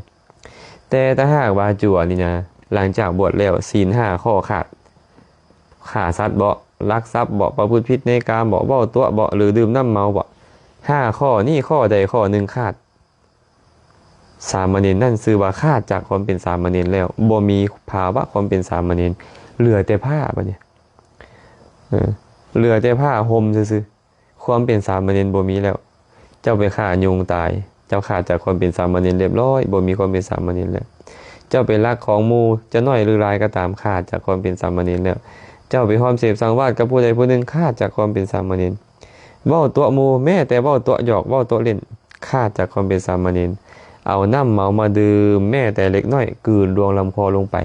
แต่ถ้าหากว่าจั่วนี่นะหลังจากบวชแล้วศีล5ข้อขาดฆ่าสัตว์บ่ลักทรัพย์บ่ประพฤติผิดในกามบ่เว้าตัวบ่หรือดื่มน้ำเมาบ่5ข้อนี้ข้อใดข้อหนึ่งขาดสามเณรนั่นชื่อว่าขาดจากความเป็นสามเณรแล้วบ่มีภาวะความเป็นสามเณรเหลือแต่ผ้าบัดนี้เหลือแต่ผ้าห่มซื่อๆความเป็นสามเณรบ่มีแล้วเจ้าไปฆ่ายุงตายเจ้าขาดจากความเป็นสามเณรเรียบร้อยบ่มีความเป็นสามเณรแล้วเจ้าไปลักของหมู่จะน้อยหรือหลายก็ตามขาดจากความเป็นสามเณรแล้วเจ้าไปห้อมเสพสังวาสกับผู้ใดผู้หนึ่งขาดจากความเป็นสามเณรเว้าตัวหมู่แม้แต่เว้าตัวหยอกเว้าตัวเล่นขาดจากความเป็นสามเณรเอาน้ำเมามาดื่มแม้แต่เล็กน้อยกลืนรวงลำคอลงไป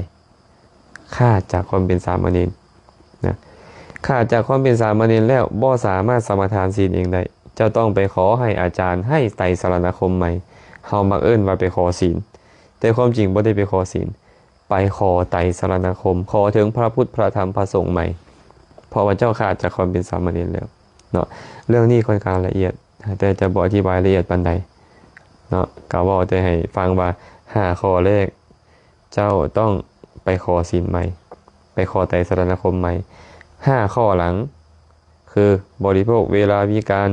ขาดจากความเป็นสามเณรนะขาดจากความเป็นสามเณรแล้วบ่สามารถสมทานศีลเองได้เจ้าต้องไปขอให้อาจารย์ให้ไตรสรณคมใหม่ เฮามักเอิ้นว่าไปขอศีลแต่ความจริงบ่ได้ไปขอศีลไปขอไตรสรณคมขอถึงพระพุทธพระธรรมพระสงฆ์ใหม่เพราะว่าเจ้าขาดจากความเป็นสามเณรแล้วเนาะเรื่องนี้ค่อนข้างละเอียดแต่จะบ่อธิบายละเอียดปานใดเนาะก็เว้าแต่ให้ฟังว่า5ข้อแรกเจ้าต้องไปขอศีลใหม่ไปขอไตรสรณคมใหม่5ข้อหลังคือบริโภคเวลาวิการ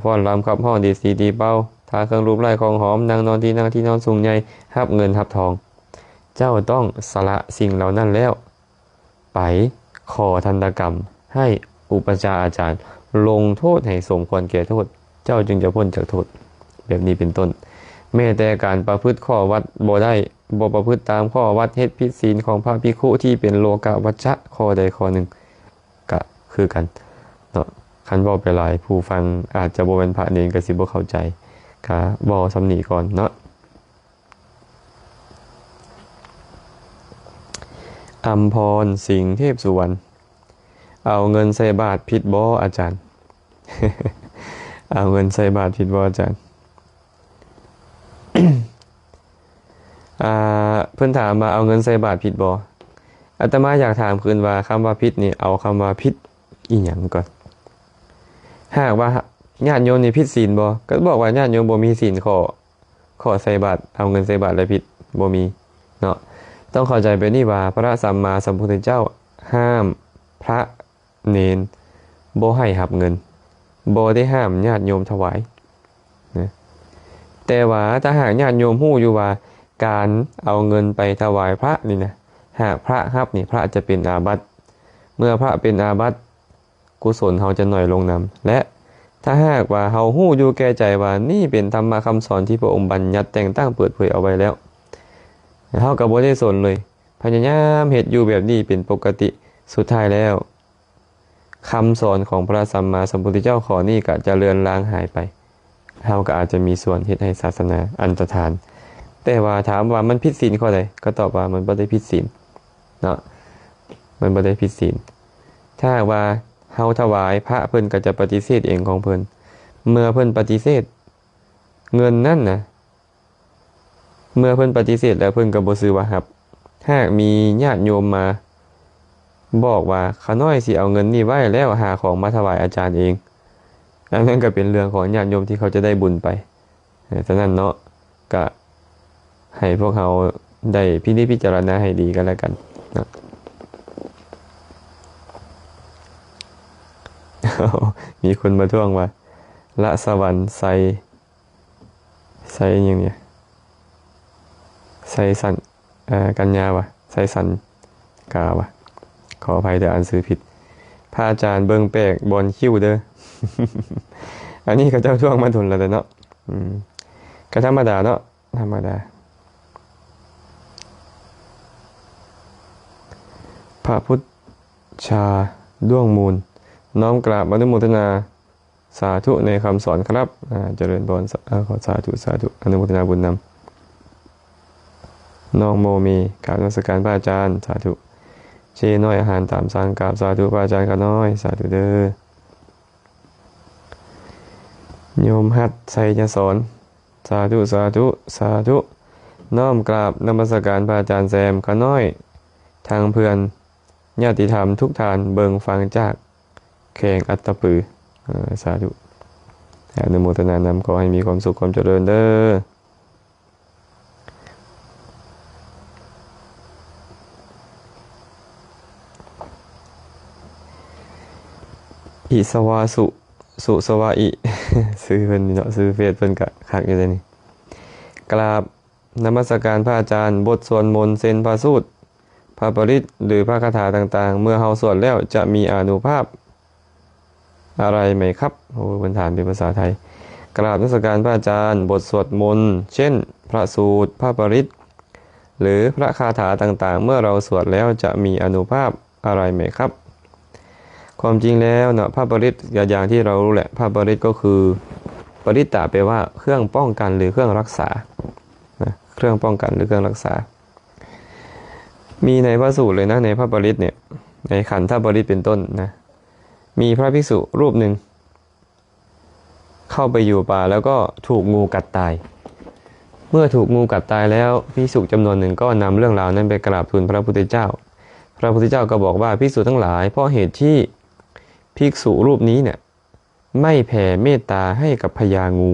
ฟ้อนรำขับห้องดีสีดีเป้าทาเครื่องรูปไล่ของหอมนางนอนที่นั่งที่นอนสูงใหญ่หับเงินหับทองเจ้าต้องสละสิ่งเหล่านั้นแล้วไปขอทันตกรรมให้อุปชาอาจารย์ลงโทษให้สมควรแก่โทษเจ้าจึงจะพ้นจากโทษแบบนี้เป็นต้นแม้แต่การประพฤติข้อวัดบ่ได้บ่ประพฤติตามข้อวัดเฮ็ดผิดศีลของพระภิกขุที่เป็นโลกวัชชะข้อใดข้อหนึ่งก็คือกันเนาะคันเว้าไปหลายผู้ฟังอาจจะบ่เป็นพระเนรก็สิบ่เข้าใจก็เว้าสำนี้ก่อนเนาะอัมพรสิงห์เทพสุวรรณเอาเงินใส่บาตรผิดบ่อาจารย์ เอาเงินใส่บาตรผิดบ่อาจารย์ เพิ่นถามมาเอาเงินใส่บาตรผิดบ่อาตมาอยากถามคืนว่าคำว่าผิดนี่เอาคำว่าผิดอีหยังก่อนหากว่าญาติโยมนี่ผิดศีลบ่ก็บอกว่าญาติโยมบ่มีศีลขอใส่บาตรเอาเงินใส่บาตรแล้วผิดบ่มีเนาะต้องเข้าใจไปนี่ว่าพระสัมมาสัมพุทธเจ้าห้ามพระเนรบ่ให้รับเงินบ่ได้ห้ามญาติโยมถวายนะแต่ว่าถ้าหากญาติโยมฮู้อยู่ว่าการเอาเงินไปถวายพระนี่นะหากพระรับนี่พระจะเป็นอาบัติเมื่อพระเป็นอาบัติกุศลเฮาจะน้อยลงนำและถ้าหากว่าเฮาฮู้อยู่แก่ใจว่านี่เป็นธรรมะคำสอนที่พระองค์บัญญัติแต่งตั้งเปิดเผยเอาไว้แล้วเฮาก็บ่ได้สนเลยพยายามเฮ็ดอยู่แบบนี้เป็นปกติสุดท้ายแล้วคำสอนของพระสัมมาสัมพุทธเจ้าข้อนี้ก็จะเลือนลางหายไปเฮาก็อาจจะมีส่วนเฮ็ดให้ศาสนาอันตรธานแต่ว่าถามว่ามันผิดศีลข้อใดก็ตอบว่ามันบ่ได้ผิดศีลเนาะมันบ่ได้ผิดศีลถ้าว่าเฮาถวายพระเพิ่นก็จะปฏิเสธเองของเพิ่นเมื่อเพิ่นปฏิเสธเงินนั่นนะเมื่อเพิ่นปฏิเสธแล้วเพิ่นก็บ่ซื้อว่ารับหากมีญาติโยมมาบอกว่าข้าน้อยสิเอาเงินนี้ไว้แล้วหาของมาถวายอาจารย์เองอันนั้นก็เป็นเรื่องของญาติโยมที่เขาจะได้บุญไปฉะนั้นเนาะก็ให้พวกเขาได้พิจารณาให้ดีกันแล้วกันนะ มีคนมาท่วงว่าละสวรรค์ใส่อย่างเนี้ยใส่สันกัญญาวะใส่สันกาวะขออภัยเดี๋ยวอ่านซื้อผิดพระอาจารย์เบิ่งแปลกบอลคิ้วเด้อ อันนี้เขาเจ้าท่วงมาทุนแล้วเนาะก็ธรรมดาเนาะธรรมดาพระพุทธชาด้วงมูลน้อมกราบอนุโมทนาสาธุในคำสอนครับเจริญพรขอสาธุอนุโมทนาบุญนำน้องโมมีกราบนมัสการพระอาจารย์สาธุเชน้อยอาหารตามสั่งกราบสาธุพระอาจารย์ก็น้อยสาธุเด้อโยมฮัดไสยสอนสาธุน้อมกราบนมัสการพระอาจารย์แซมก็น้อยทางเพื่อนญาติธรรมทุกทานเบิงฟังจากแข่งอัตตปือสาธุอนุโมทนานำขอให้มีความสุขความเจริญเด้ออิสวาสุสวาอิ ซื้อเพิ่นเนาะซื้อเฟซเพิ่นกะคักอยู่เลยนี่กราบนมัสการพระอาจารย์บทสวดมนต์เซนพระสูตรพระปริตหรือพระคาถาต่างๆเมื่อเฮาสวดแล้วจะมีอานุภาพอะไรไหมครับโอ้บรรทานเป็นภาษาไทยกราบนมัสการพระอาจารย์บทสวดมนต์เช่นพระสูตรพระปริตหรือพระคาถาต่างๆเมื่อเราสวดแล้วจะมีอานุภาพอะไรไหมครับความจริงแล้วเนาะพระปริตอย่างที่เรารู้แหละพระปริตก็คือปริตตะแปลว่าเครื่องป้องกันหรือเครื่องรักษาเครื่องป้องกันหรือเครื่องรักษามีในพระสูตรเลยนะในพระปริตเนี่ยในขันธปริตเป็นต้นนะมีพระภิกษุรูปหนึ่งเข้าไปอยู่ป่าแล้วก็ถูกงูกัดตาย มื่อถูกงูกัดตายแล้วภิกษุจำนวนหนึ่งก็นำเรื่องราวนั้นไปกราบทูลพระพุทธเจ้าพระพุทธเจ้าก็บอกว่าภิกษุทั้งหลายเพราะเหตุที่ภิกษุรูปนี้เนี่ยไม่แผ่เมตตาให้กับพญางู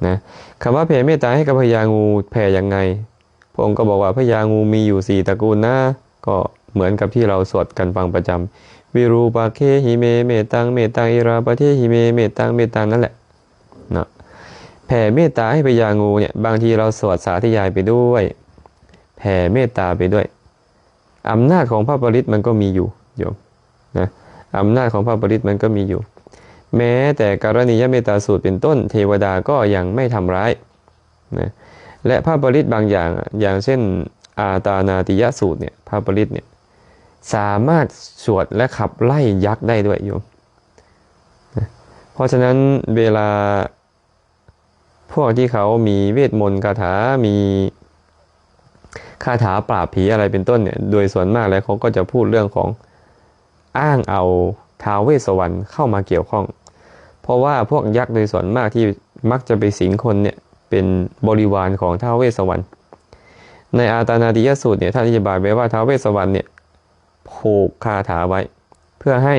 นะคำว่าแผ่เมตตาให้กับพญางูแผ่ยังไงพระองค์ก็บอกว่าพญางูมีอยู่4ตระกูลนะก็เหมือนกับที่เราสวดกันฟังประจำวิรูปะเคหิเมเมตังเมตังอิราปะเทหิเมเมตังเมตังนั่นแหละนะแผ่เมตตาให้พญางูเนี่ยบางทีเราสวดสาธยายไปด้วยแผ่เมตตาไปด้วยอำนาจของพระปริตมันก็มีอยู่โยมนะอำนาจของพระปริตมันก็มีอยู่แม้แต่กรณียเมตตาสูตรเป็นต้นเทวดาก็ยังไม่ทำร้ายนะและพระปริตบางอย่างอย่างเช่นอาตานาติยสูตรเนี่ยพระปริตเนี่ยสามารถสวดและขับไล่ยักษ์ได้ด้วยโยมนะเพราะฉะนั้นเวลาพวกที่เขามีเวทมนต์คาถามีคาถาปราบผีอะไรเป็นต้นเนี่ยโดยส่วนมากแล้วเขาก็จะพูดเรื่องของอ้างเอาท้าวเวสสวรรณเข้ามาเกี่ยวข้องเพราะว่าพวกยักษ์โดยส่วนมากที่มักจะไปสิงคนเนี่ยเป็นบริวารของท้าวเวสสวรรณในอาตานาติยสูตรเนี่ยท่านอธิบายไว้ว่าท้าวเวสสวรรณเนี่ยผูกคาถาไว้เพื่อให้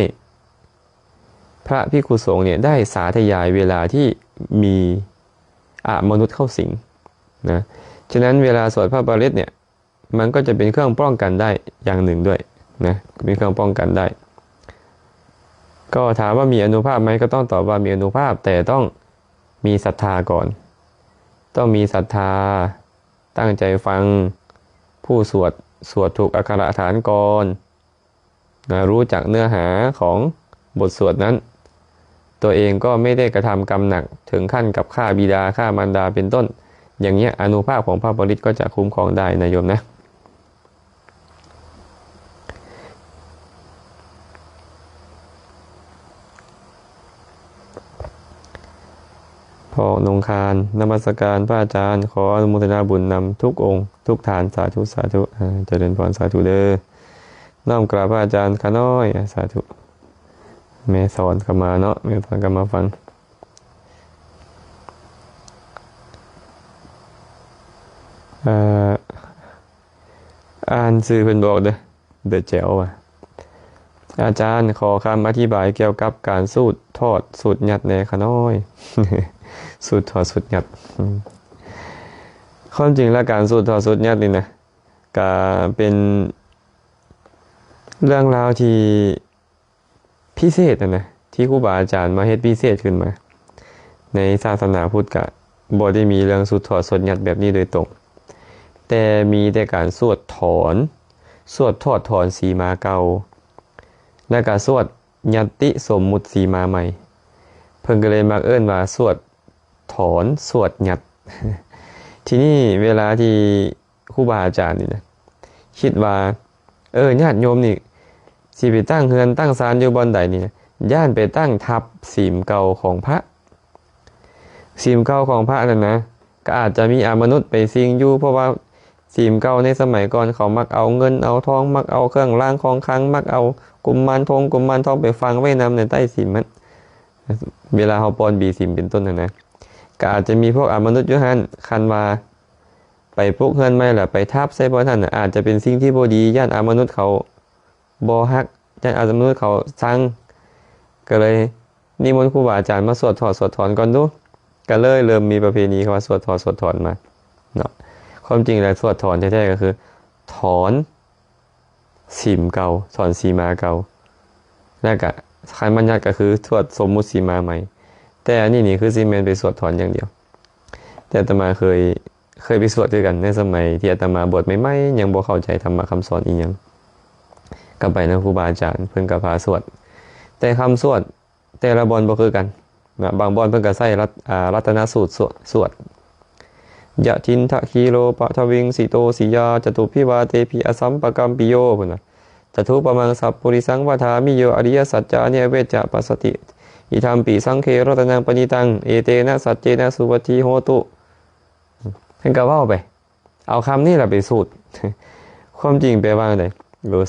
พระภิกษุสงฆ์เนี่ยได้สาธยายเวลาที่มีมนุษย์เข้าสิงนะฉะนั้นเวลาสวดพระปริตเนี่ยมันก็จะเป็นเครื่องป้องกันได้อย่างหนึ่งด้วยนะเป็นเครื่องป้องกันได้ก็ถามว่ามีอานุภาพไหมก็ต้องตอบว่ามีอานุภาพแต่ต้องมีศรัทธาก่อนต้องมีศรัทธาตั้งใจฟังผู้สวดถูกอักขระฐานก่อนนะรู้จักเนื้อหาของบทสวดนั้นตัวเองก็ไม่ได้กระทำกรรมหนักถึงขั้นกับฆ่าบิดาฆ่ามารดาเป็นต้นอย่างเงี้ยอานุภาพของพระปริตก็จะคุ้มครองได้นะโยมนะพอนงคารนมัสการพระอาจารย์ขออนุโมทนาบุญนำทุกองค์ทุกฐานสาธุสาธุเจริญพรสาธุเด้อน้อมกราบพระอาจารย์ข้าน้อยสาธุแม่สอนกันมาเนาะแม่สอนกันมาฟังอ่านสื่อเพิ่นบอกเด้อเดือดแจ๋วว่ะอาจารย์ขอคำอธิบายเกี่ยวกับการสูดทอดสูดหยัดในข้าน้อย สูดทอดสูดหยัดความจริงแล้วการสูดทอดสูดหยัดนี่นะก็เป็นเรื่องราวที่พิเศษนะที่ครูบาอาจารย์มาเฮ็ดพิเศษขึ้นมาในศาสนาพุทธก็บ่ได้มีเรื่องสูดทอดสูดหยัดแบบนี้โดยตรงแต่มีแต่การสวดถอนสวดทอดถอนสีมาเก่าและก็สวดยัตติสมมุติสีมาใหม่เพิ่นก็เลยมักเอิ้นว่าสวดถอนสวดยัด ทีนี้เวลาที่ครูบาอาจารย์นี่นะคิดว่าญาติโยมนี่สิไปตั้งเฮือนตั้งศาลอยู่บ่อนใดนี่นะย่านไปตั้งทับศีลเก่าของพระศีลเก่าของพระนั่นนะก็อาจจะมีมนุษย์ไปสิงอยู่เพราะว่าศีลเก่าในสมัยก่อนเขามักเอาเงินเอาทองมักเอาเครื่องรางของขลังมักเอากุมารทองไปฟังไว้นำในใต้ศีลมันเวลาเฮาปอนบีศีลเป็นต้นนะก็อาจจะมีพวกมนุษย์อยู่หั่นคันว่าไปพวกเฮือนไม่ล่ะไปทับใส่บ่ท่านอาจจะเป็นสิ่งที่บ่ดีย่านมนุษย์เขาบ่ฮักย่านมนุษย์เขาสั่งก็เลยนิมนต์ครูบาอาจารย์มาสวดถอนก่อนดูก็เลยเริ่มมีประเพณีคำว่าสวดถอนมาเนาะความจริงแล้วสวดถอนแท้ๆก็คือถอนศีลเก่าถอนสีมาเก่าแล้วก็คันบัญญัติก็คือสวดสมมุติสีมาใหม่แต่อันนี้คือสิแม่นไปสวดถอนอย่างเดียวแต่อาตมาเคยไปสวดด้วยกันในสมัยที่อาตมาบวชใหม่ๆยังบ่เข้าใจธรรมะคำสอนอีหยังก็ไปนะครูบาอาจารย์เพิ่นก็พาสวดแต่คำสวดแต่ละบอนบ่คือกันนะบางบอนเพิ่นก็ใช้รัตนสูตรสวดยะทินทะคีโลปะทวิงสิโตสิยาจตุพิวาเตปิอสัมปกัมปิโยพุ่นน่ะจตุปมังสัพปุริสังวทามิโยอริยสัจจานิเวจจะปัสสติอิธัมปิสังเครัตนังปณิตังเอเตนะสัจเจนะสุวัติโหตุเพิ่นก็เว้าไปเอาคำนี้ล่ะไปสูตร ความจริงแปลว่าได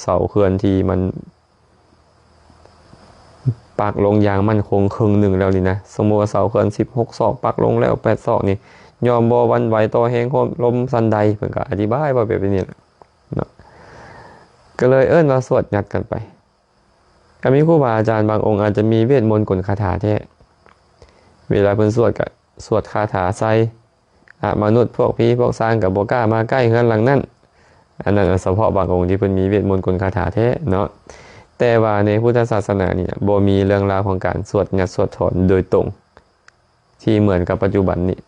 เสาเขื่อนที่มันปักลงยางมั่นคงครึ่งหนึ่งแล้วนี่นะสมมุติว่าเสาเขื่อน16ศอกปักลงแล้ว8ศอกนี่ ยอมบ่หวั่นไหวต่อแห่งลมสันใดเพิ่นก็อธิบายว่าแบบนี้แหละเนาะก็เลยเอิ้นว่าสวดยัดกันไปก็มีครูบาอาจารย์บางองค์อาจจะมีเวทมนต์กลคาถาแท้เวลาเพิ่นสวดก็สวดคาถาใส่มนุษย์พวกผีพวกสร้างก็บ่กล้ามาใกล้เฮือนหลังนั้นอันนั้นเฉพาะบางองค์ที่เพิ่นมีเวทมนต์กลคาถาแท้เนาะแต่ว่าในพุทธศาสนานี่บ่มีเรื่องราวของการสวดยัดสวดถอนโดยตรงที่เหมือนกับปัจจุบันนี้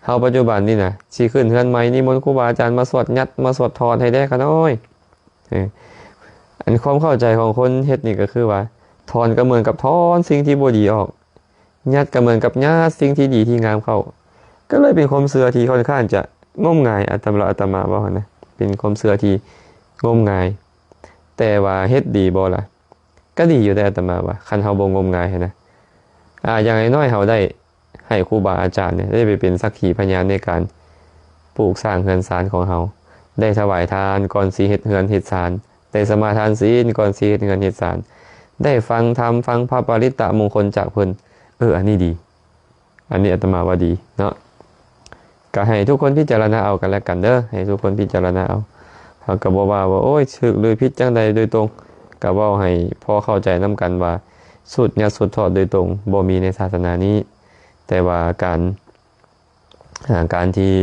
เฮาปัจจุบันนี่นะสิขึ้นเฮือนใหม่นิมนต์ครูบาอาจารย์มาสวดยัดมาสวดถอนให้ได้ขะน้อยอันความเข้าใจของคนเฮ็ดนี่ก็คือว่าถอนก็เหมือนกับถอนสิ่งที่บ่ดีออกยัดก็เหมือนกับยัดสิ่งที่ดีที่งามเข้าก็เลยเป็นความเชื่อที่ค่อนข้างจะงมงายอาตมาว่านะเป็นความเชื่อที่งมงายแต่ว่าเฮ็ดดีบ่ล่ะก็ดีอยู่แต่อาตมาว่าคันเฮาบ่งมงายนะอย่างน้อยๆเฮาได้ให้ครูบาอาจารย์เนี่ยได้ไปเป็นสักขีพยานในการปลูกสร้างเฮือนศาลของเฮาได้ถวายทานก่อนสิเฮ็ดเฮือนเฮ็ดศาลได้สมาทานศีลก่อนสิเฮ็ดเฮือนเฮ็ดศาลได้ฟังธรรมฟังพระปริตตมงคลจากเพิ่นอันนี้ดีอันนี้อาตมาว่าดีเนาะก็ให้ทุกคนพิจารณาเอากันแล้วกันเด้อให้ทุกคนพิจารณาเอาเฮาก็บ่ว่าโอ้ยถูกหรือผิดจังใดโดยตรงก็เว้าให้พอเข้าใจนํกันว่าสุดเนี่ยสุดทอดโดยตรงบ่มีในศาสนานี้แต่ว่าการที่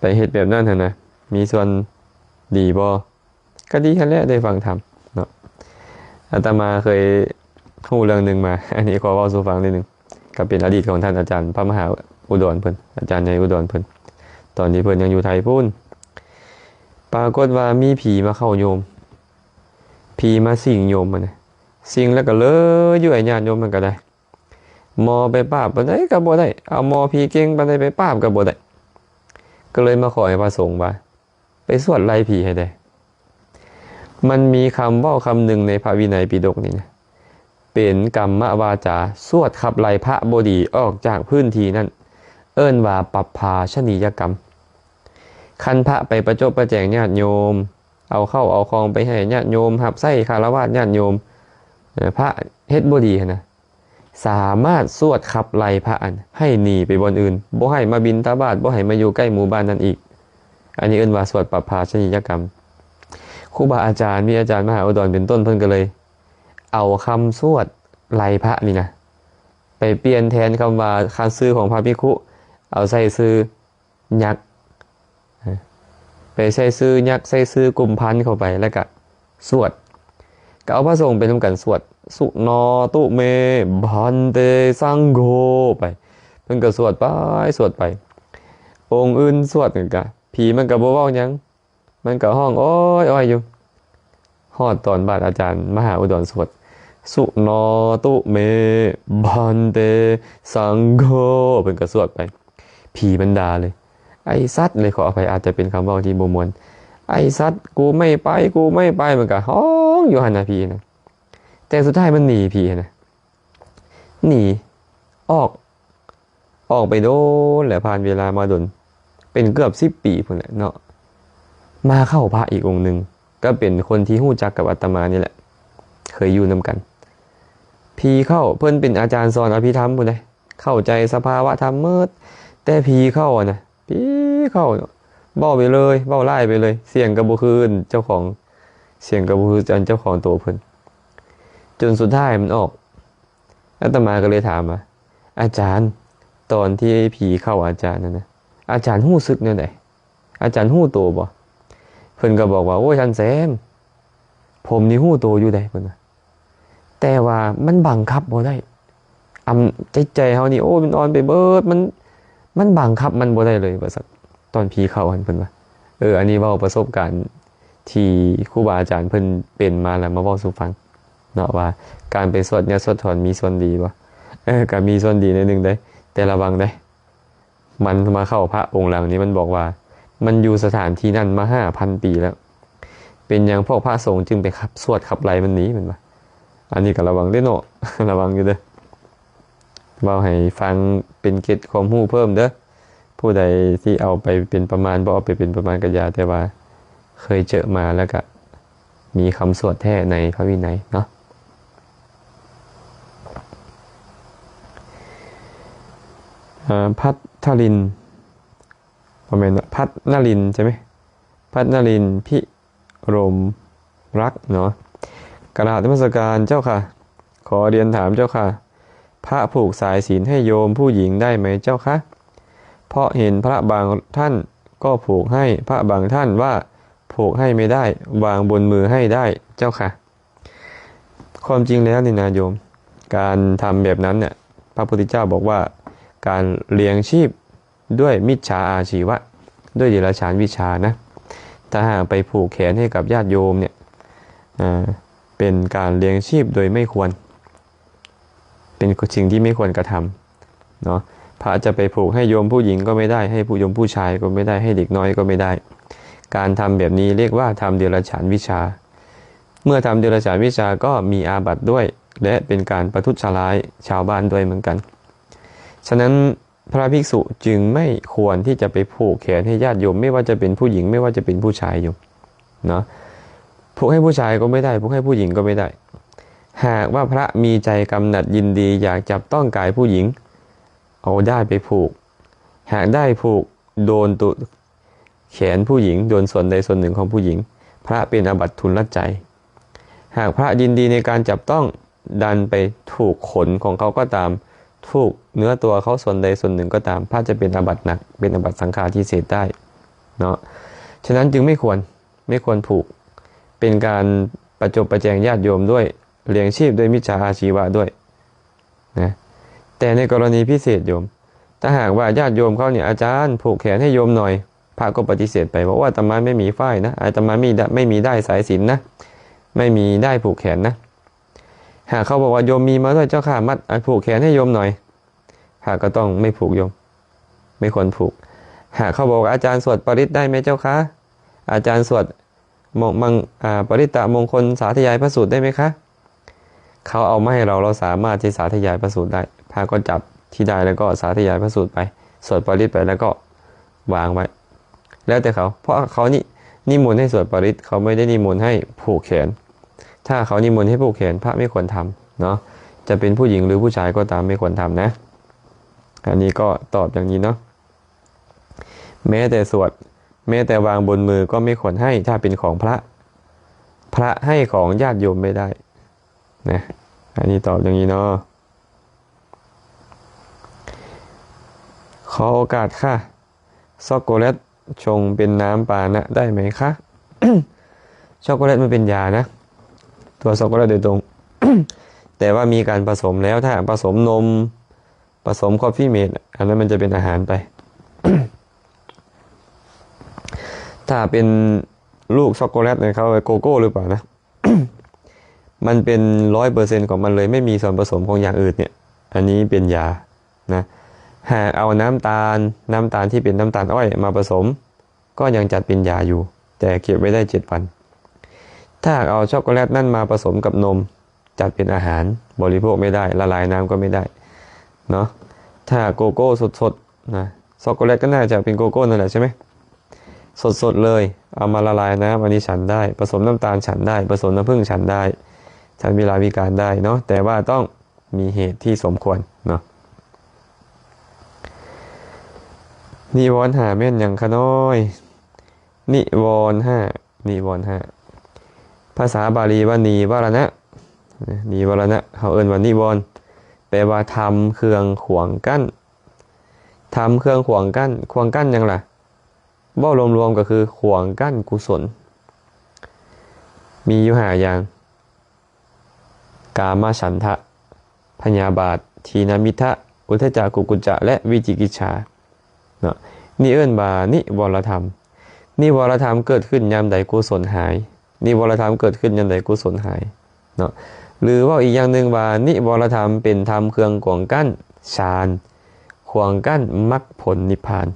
ไปเฮ็ดแบบนั้นนะมีส่วนดีบ่ก็ดีแค่แหละได้ฟังธรรมเนาะอาตมาเคยรู้เรื่องนึงมาอันนี้ขอเว้าสู่ฟังนิดนึงก็เป็นอดีตของท่านอาจารย์พระมหาอุดรเพิ่นอาจารย์ในอุดรเพิ่นตอนนี้เพิ่นยังอยู่ไทยพู้นปรากฏว่ามีผีมาเข้าโยมผีมาสิงโยมมันสิงแล้วก็เลยอยู่ไอ้ญาติโยมมันก็ได้มอไปปราบปานใดก็บ่ได้เอามอผีเก่งปานใดไปปราบก็บ่ได้ก็เลยมาขอให้พระสงฆ์ว่าไปสวดไล่ผีให้ได้มันมีคำเว้าคำหนึ่งในพระวินัยปิฎกนี่นะเป็นกรรมวาจาสวดขับไล่พระบ่ดีออกจากพื้นที่นั้นเอิ้นว่าปัปภาชนียกรรมคันพระไปประจบประแจงญาติโยมเอาเข้าเอาของไปให้ญาติโยมรับใช้คารวะญาติโยมพระเฮ็ดบ่ดีนะสามารถสวดขับไล่พระอันให้หนีไปบนอื่นบ่ให้มาบิณฑบาตบ่ให้มาอยู่ใกล้หมู่บ้านนั้นอีกอันนี้เอิ้นว่าสวดปัปภาชนียกรรมครูบาอาจารย์มีอาจารย์มหาอุดรเป็นต้นเพิ่นก็เลยเอาคำสวดไล่พระนี่นะไปเปลี่ยนแทนคำว่าคำชื่อของพระภิกขุเอาใส่ชื่อยักษ์ไปใส่ชื่อยักษ์ใส่ชื่อกลุ่มพันธุ์เข้าไปแล้วก็สวดก็เอาพระสงฆ์เป็นนำกันสวดสุนอตุเมบันเตสังโฆไปเพิ่นก็สวดไปองค์อื่นสวดกันก็ผีมันก็บ่เว้าหยังมันก็ห้องโอ้ยอยู่ฮอดตอนบาดอาจารย์มหาอุดรสวดสุนอตุเมบันเตสังโฆเพิ่นก็สวดไปผีมันด่าเลยไอ้สัตว์เลยขออภัยอาจจะเป็นคำเว้าที่บ่ม่วนไอ้สัตว์กูไม่ไปมันก็ฮ้องอยู่หั่นน่ะพี่นะแต่สุดท้ายมันหนีพี่นะหนีออกไปโดนแหละผ่านเวลามาดนเป็นเกือบ10 ปีพุ่นแหละเนาะมาเข้าพระอีกองค์นึงก็เป็นคนที่ฮู้จักกับอาตมานี่แหละเคยอยู่นำกันพี่เข้าเพิ่นเป็นอาจารย์สอนอภิธรรมพุ่นเด้เข้าใจสภาวะธรรมเมิดแต่พี่เข้านะพี่เข้าเว้าไปเลยเว้าไล่ไปเลยเสียงก็บ่คืนเจ้าของเสียงก็บ่คือเจ้าของตัวเพิ่นจนสุดท้ายมันออกอาตมาก็เลยถามว่าอาจารย์ตอนที่ผีเข้าอาจารย์นั่นนะอาจารย์รู้สึกแนวใดอาจารย์รู้ตัวบ่เพิ่นก็บอกว่าโอ้ยท่านแซมผมนี่รู้ตัวอยู่ได้เพิ่นว่าแต่ว่ามันบังคับบ่ได้ใจเฮานี่โอ้มันอ่อนไปเบิดมันบังคับมันบ่ได้เลยว่าซั่นตอนผีเข้าหั่นเพิ่นว่าอันนี้เว้าประสบการณ์ที่ครูบาอาจารย์เพิ่นเป็นมาแล้วมาเว้าสู่ฟังเนาะว่าการไปสวดเนี่ยสวดถอนมีส่วนดีบ่ก็มีส่วนดีในนึงได้แต่ระวังได้มันมาเข้าพระองค์หลังนี้มันบอกว่ามันอยู่สถานที่นั้นมา 5,000 ปีแล้วเป็นหยังพวกพระสงฆ์จึงไปขับสวดขับไล่มันหนีมันว่าอันนี้ก็ระวังเด้อเนาะ ระวังอยู่เด้อเว้าให้ฟังเป็นเกร็ดความรู้เพิ่มเด้อผู้ใดที่เอาไปเป็นประมาณบ่เอาไปเป็นประมาณก็อย่าแต่ว่าเคยเจอมาแล้วก็มีคำสวดแท้ในพระวินัยเนาะ พัทลินประมาณพัทนลินใช่ไหมพัทนลินพิรมรักเนาะกราบนมัสการเจ้าค่ะขอเรียนถามเจ้าค่ะพระผูกสายศีลให้โยมผู้หญิงได้ไหมเจ้าคะเพราะเห็นพระบางท่านก็ผูกให้พระบางท่านว่าผูกให้ไม่ได้วางบนมือให้ได้เจ้าค่ะความจริงแล้วนี่นะโยมการทำแบบนั้นเนี่ยพระพุทธเจ้าบอกว่าการเลี้ยงชีพด้วยมิจฉาอาชีวะด้วยเดรัจฉานวิชานะถ้าหากไปผูกแขนให้กับญาติโยมเนี่ยเป็นการเลี้ยงชีพโดยไม่ควรเป็นสิ่งที่ไม่ควรกระทำเนาะพระจะไปผูกให้โยมผู้หญิงก็ไม่ได้ให้ผู้โยมผู้ชายก็ไม่ได้ให้เด็กน้อยก็ไม่ได้การทำแบบนี้เรียกว่าทำเดรัจฉานวิชาเมื่อทำเดรัจฉานวิชาก็มีอาบัติด้วยและเป็นการประทุษร้ายชาวบ้านด้วยเหมือนกันฉะนั้นพระภิกษุจึงไม่ควรที่จะไปผูกแขนให้ญาติโยมไม่ว่าจะเป็นผู้หญิงไม่ว่าจะเป็นผู้ชายโยมเนาะผูกให้ผู้ชายก็ไม่ได้ผูกให้ผู้หญิงก็ไม่ได้หากว่าพระมีใจกำหนัดยินดีอยากจับต้องกายผู้หญิงเอาได้ไปผูกหากได้ผูกโดนตุแขนผู้หญิงโดนส่วนใดส่วนหนึ่งของผู้หญิงพระเป็นอาบัติทุนละใจหากพระยินดีในการจับต้องดันไปถูกขนของเขาก็ตามถูกเนื้อตัวเขาส่วนใดส่วนหนึ่งก็ตามพระจะเป็นอาบัติหนักเป็นอาบัติสังฆาทิเศษได้เนาะฉะนั้นจึงไม่ควรผูกเป็นการประจบประแจงญาติโยมด้วยเลี้ยงชีพด้วยมิจฉาอาชีวะด้วยนะแต่ในกรณีพิเศษโยมถ้าหากว่าญาติโยมเขาเนี่ยอาจารย์ผูกแขนให้โยมหน่อยพระก็ปฏิเสธไปบอกว่าอาตมาไม่มีฝ้ายนะอาตมาไม่มีได้สายสิญจน์นะไม่มีได้ผูกแขนนะหากเขาบอกว่าโยมมีมาด้วยเจ้าค่ะมัดผูกแขนให้โยมหน่อยหากก็ต้องไม่ผูกโยมไม่ควรผูกหากเขาบอกอาจารย์สวดปริตได้ไหมเจ้าคะอาจารย์สวดปริตตมงคลสาธยายพระสูตรได้ไหมคะเขาเอามาให้เราสามารถที่สาธยายพระสูตรได้พระก็จับที่ได้แล้วก็สาธยายพระสูตรไปสวดปริตไปแล้วก็วางไว้แล้วแต่เขาเพราะเขานิมนต์ให้สวดปริตเขาไม่ได้นิมนต์ให้ผูกแขนถ้าเขานิมนต์ให้ผูกแขนพระไม่ควรทำเนาะจะเป็นผู้หญิงหรือผู้ชายก็ตามไม่ควรทำนะอันนี้ก็ตอบอย่างนี้เนาะแม้แต่สวดแม้แต่วางบนมือก็ไม่ควรให้ถ้าเป็นของพระให้ของญาติโยมไม่ได้นะอันนี้ตอบอย่างนี้เนาะขอโอกาสค่ะช็อกโกแลตชงเป็นน้ำปานะได้ไหมคะ ช็อกโกแลตมันเป็นยานะตัวช็อกโกแลตโดยตรง แต่ว่ามีการผสมแล้วถ้าผสมนมผสมคอฟฟี่เมดอันนั้นมันจะเป็นอาหารไป ถ้าเป็นลูกช็อกโกแลตเนี่ยเขาโกโก้หรือเปล่านะ มันเป็น 100% ของมันเลยไม่มีส่วนผสมของอย่างอื่นเนี่ยอันนี้เป็นยานะหากเอาน้ำตาลที่เป็นน้ำตาลอ้อยมาผสมก็ยังจัดเป็นยาอยู่แต่เก็บไว้ได้7 วันถ้าเอาช็อกโกแลตนั่นมาผสมกับนมจัดเป็นอาหารบริโภคไม่ได้ละลายน้ำก็ไม่ได้เนาะถ้าโกโก้สดๆนะช็อกโกแลตก็น่าจะเป็นโกโก้นั่นแหละใช่ไหมสดๆเลยเอามาละลายน้ำอันนี้ฉันได้ผสมน้ำตาลฉันได้ผสมน้ำผึ้งฉันได้ฉันเวลามีการได้เนาะแต่ว่าต้องมีเหตุที่สมควรเนาะนิวรณ์5แม่นอย่างขน้อยนิวรณ์5ภาษาบาลีว่านีวรณะนีวรณะเขาเอิ้นว่านิวรณ์แปลว่าทำเครื่องขวางกั้นทำเครื่องขวางกั้นยังล่ะว่ารวมๆก็คือขวางกั้นกุศลมีอยู่5อย่างกามฉันทะพยาบาททีนมิทะอุทธัจจะกุกุจจะและวิจิกิจฉาเนาะนี่เอิ้นว่านิวรธรรมนิวรธรรมเกิดขึ้นยามใดกุศลหายนิวรธรรมเกิดขึ้นยามใดกุศลหายเนาะหรือว่าอีกอย่างหนึ่งว่านิวรธรรมเป็นธรรมเครื่องขวางกั้นฌานขวางกั้นมรรคผลนิพพาน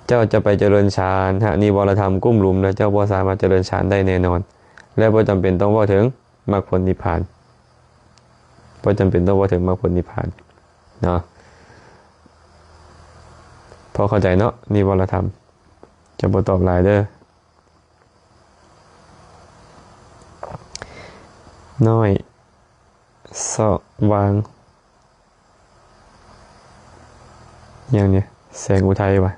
เจ้าจะไปเจริญฌานหากนิวรธรรมกุ้มลุมแล้วเจ้าบ่สามารถเจริญฌานได้แน่นอนและบ่จำเป็นต้องว่าถึงมรรคผลนิพพานบ่จำเป็นต้องว่าถึงมรรคผลนิพพานเนาะพอเข้าใจเนาะนิวรธรรมจะบ่ตอบหลายเด้อน้อยสวาง อย่างเนี้ยแสงอุทัยว่ะ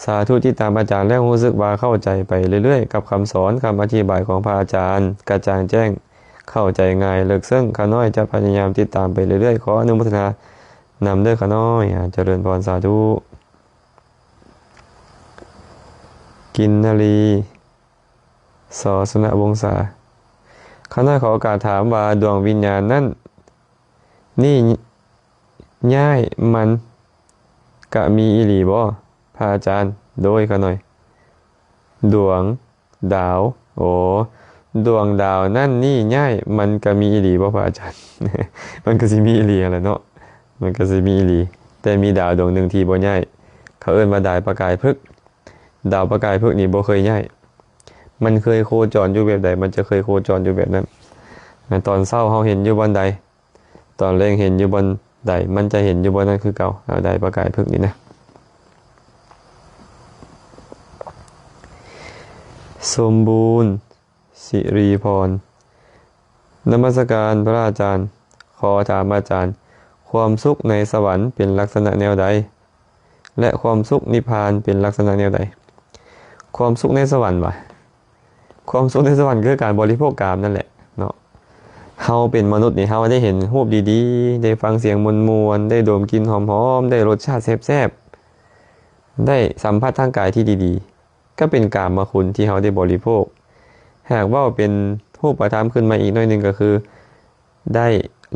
สาธุที่ตามอาจารย์แล้วรู้สึกว่าเข้าใจไปเรื่อยๆกับคำสอนคำอธิบายของพระอาจารย์กระจ่างแจ้งเข้าใจง่ายเลิกซึ่งข้าน้อยจะพยายามติดตามไปเรื่อยๆขออนุโมทนานำเด้อข้าน้อยเจริญพรสาธุกินนาลีสอสนวงศาข้าน้อยขอโอกาสถามว่าดวงวิญญาณนั่นนี่ย้ายมันกะมีอีหลีบ่พระอาจารย์โดยข้าน้อยดวงดาวโอ้ดวงดาวนั่นนี่ย้ายมันก็มีอีหลีบ่พระอาจารย์ มันก็สิมีอีหลีอะไรเนาะมันก็สิมีอีหลีแต่มีดาวดวงหนึ่งที่บ่ย้ายเขาเอิ้นว่าดาวประกายพฤกษ์ดาวประกายพฤกษ์นี่บ่เคยย้ายมันเคยโคจรอยู่แบบใดมันจะเคยโคจรอยู่แบบนั้นตอนเช้าเฮาเห็นอยู่บนใดตอนแลงเห็นอยู่บนใดมันจะเห็นอยู่บนนั้นคือเก่าดาวประกายพฤกษ์นี่นะสมบูรณ์สิริพรนมัสการพระอาจารย์ขอถามอาจารย์ความสุขในสวรรค์เป็นลักษณะแนวใดและความสุขนิพพานเป็นลักษณะแนวใดความสุขในสวรรค์วะความสุขในสวรรค์คือการบริโภคกามนั่นแหละเนาะเฮาเป็นมนุษย์นี่เฮาได้เห็นรูปดีๆได้ฟังเสียงมวลๆได้ดมกลิ่นหอมๆได้รสชาติแซ่บๆได้สัมผัสทางกายที่ดีๆก็เป็นกามคุณที่เฮาได้บริโภคหากว่าเป็นรูปธรรมขึ้นมาอีกหน่อยนึงก็คือได้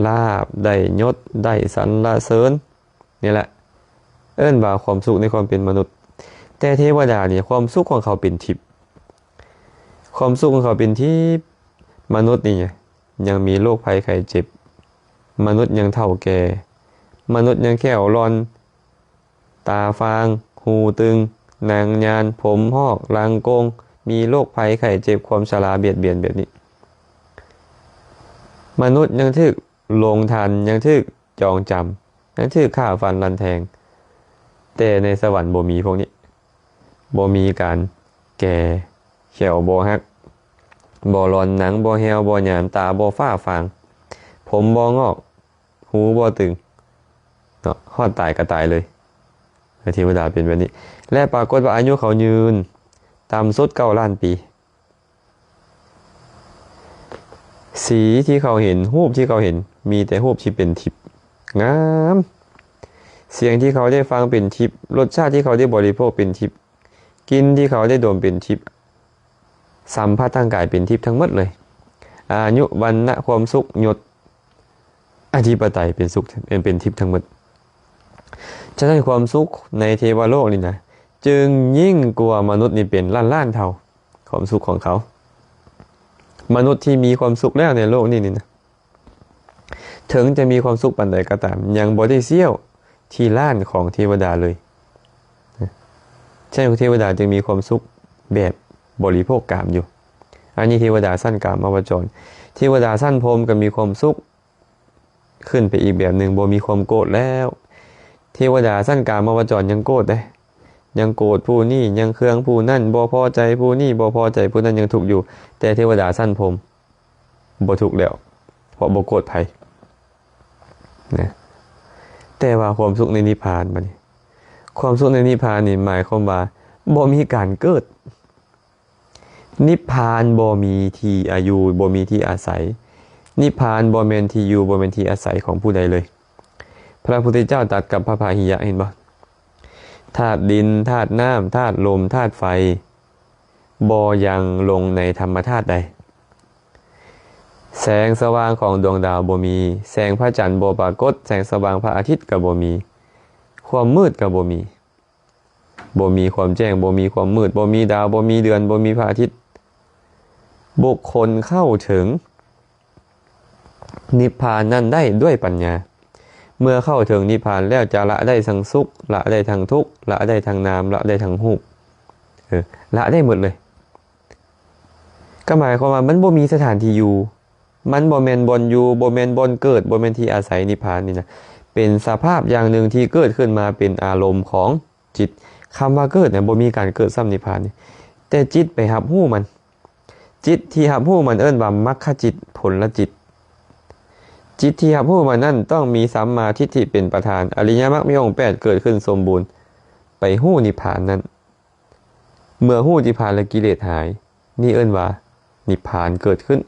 ลาภได้ยศได้สรรเสริญนี่แหละเอิ้นว่าความสุขในความเป็นมนุษย์แต่เทวดาเนี่ยความสุขของเขาเป็นทิพย์ความสุขของเขาเป็นทิพย์มนุษย์นี่ยังมีโรคภัยไข้เจ็บมนุษย์ยังเฒ่าแก่มนุษย์ยังแค่วร้อนตาฟางหูตึงหนังยานผมหอกหลังโกงมีโรคภัยไข้เจ็บความชราเบียดเบียนแบบนี้มนุษย์ยังถึกลงทันยังถึกจองจำยังถึกฆ่าฟันรันแทงแต่ในสวรรค์บ่มีพวกนี้บ่มีการแก่เขียวบ่ฮักบ่ร้อนหนังบ่แหวบ่หยามตาบ่ฟ้าฟางผมบ่งอกหูบ่ตึงเนาะฮอดตายก็ตายเลยเทวดาเป็นแบบนี้และปรากฏว่าอายุเขายืนตามสุด9 ล้านปีสีที่เขาเห็นรูปที่เขาเห็นมีแต่รูปที่เป็นทิพย์งามเสียงที่เขาได้ฟังเป็นทิพย์รสชาติที่เขาได้บริโภคเป็นทิพย์กินที่เขาได้ดมเป็นทิพย์สัมผัสทางกายเป็นทิพย์ทั้งหมดเลยอายุวรรณะความสุขยศอธิปไตยเป็นสุขเป็นทิพย์ทั้งหมดฉะนั้นความสุขในเทวโลกนี่นะจึงยิ่งกว่ามนุษย์นี่เป็นล้านๆเท่าความสุขของเขามนุษย์ที่มีความสุขแล้วในโลกนี้นี่นะถึงจะมีความสุขปานใดก็ตามยังบ่ได้เสี้ยวที่ล้านของเทวดาเลยใช่เทวดาจึงมีความสุขแบบบริโภคกามอยู่อันนี้เทวดาสั้นกามอวจรเทวดาสั้นพรหมก็มีความสุขขึ้นไปอีกแบบหนึ่งบ่มีความโกรธแล้วเทวดาสั้นกามอวจรยังโกรธได้ยังโกรธผู้นี้ยังเคืองผู้นั่นบ่พอใจผู้นี้บ่พอใจผู้นั้นยังทุกข์อยู่แต่เทวดาสั้นพรหมบ่ทุกข์แล้วเพราะบ่โกรธไผนะแต่ว่าความสุขในนิพพานบัดนี้ความสุขในนิพพานนี่หมายความว่าบ่มีการเกิดนิพพานบ่มีที่อายุบ่มีที่อาศัยนิพพานบ่แม่นที่อยู่บ่แม่นที่อาศัยของผู้ใดเลยพระพุทธเจ้าตรัสกับพระพาหิยะเห็นบ่ธาตุดินธาตุน้ำธาตุลมธาตุไฟบ่ยังลงในธรรมธาตุใดแสงสว่างของดวงดาวบ่มีแสงพระจันทร์บ่ปรากฏแสงสว่างพระอาทิตย์ก็บ่มีความมืดก็บ่มีความแจ้งบ่มีความมืดบ่มีดาวบ่มีเดือนบ่มีพระอาทิตย์บุคคลเข้าถึงนิพพานนั้นได้ด้วยปัญญาเมื่อเข้าถึงนิพพานแล้วจะละได้ทั้งสุขละได้ทั้งทุกข์ละได้ทั้งนามละได้ทั้งรูปละได้หมดเลยก็หมายความว่ามันบ่มีสถานที่อยู่มันบ่แม่นบ่อนอยู่บ่แม่นบ่อนเกิดบ่แม่นที่อาศัยนิพพานนี่นะเป็นสภาพอย่างหนึ่งที่เกิดขึ้นมาเป็นอารมณ์ของจิตคำว่าเกิดเนี่ยบ่มีการเกิดซ้ำนิพพานนี่แต่จิตไปรับรู้มันจิตที่รับรู้มันเอิ้นว่ามรรคจิตผลจิต จิตที่รับรู้มานั่นต้องมีสัมมาทิฏฐิเป็นประธานอริยมรรคมีองค์8เกิดขึ้นสมบูรณ์ไปหู้นิพพานนั้นเมื่อหู้นิพพานและกิเลสหายนี่เอิ้นว่านิพพานเกิดขึ้น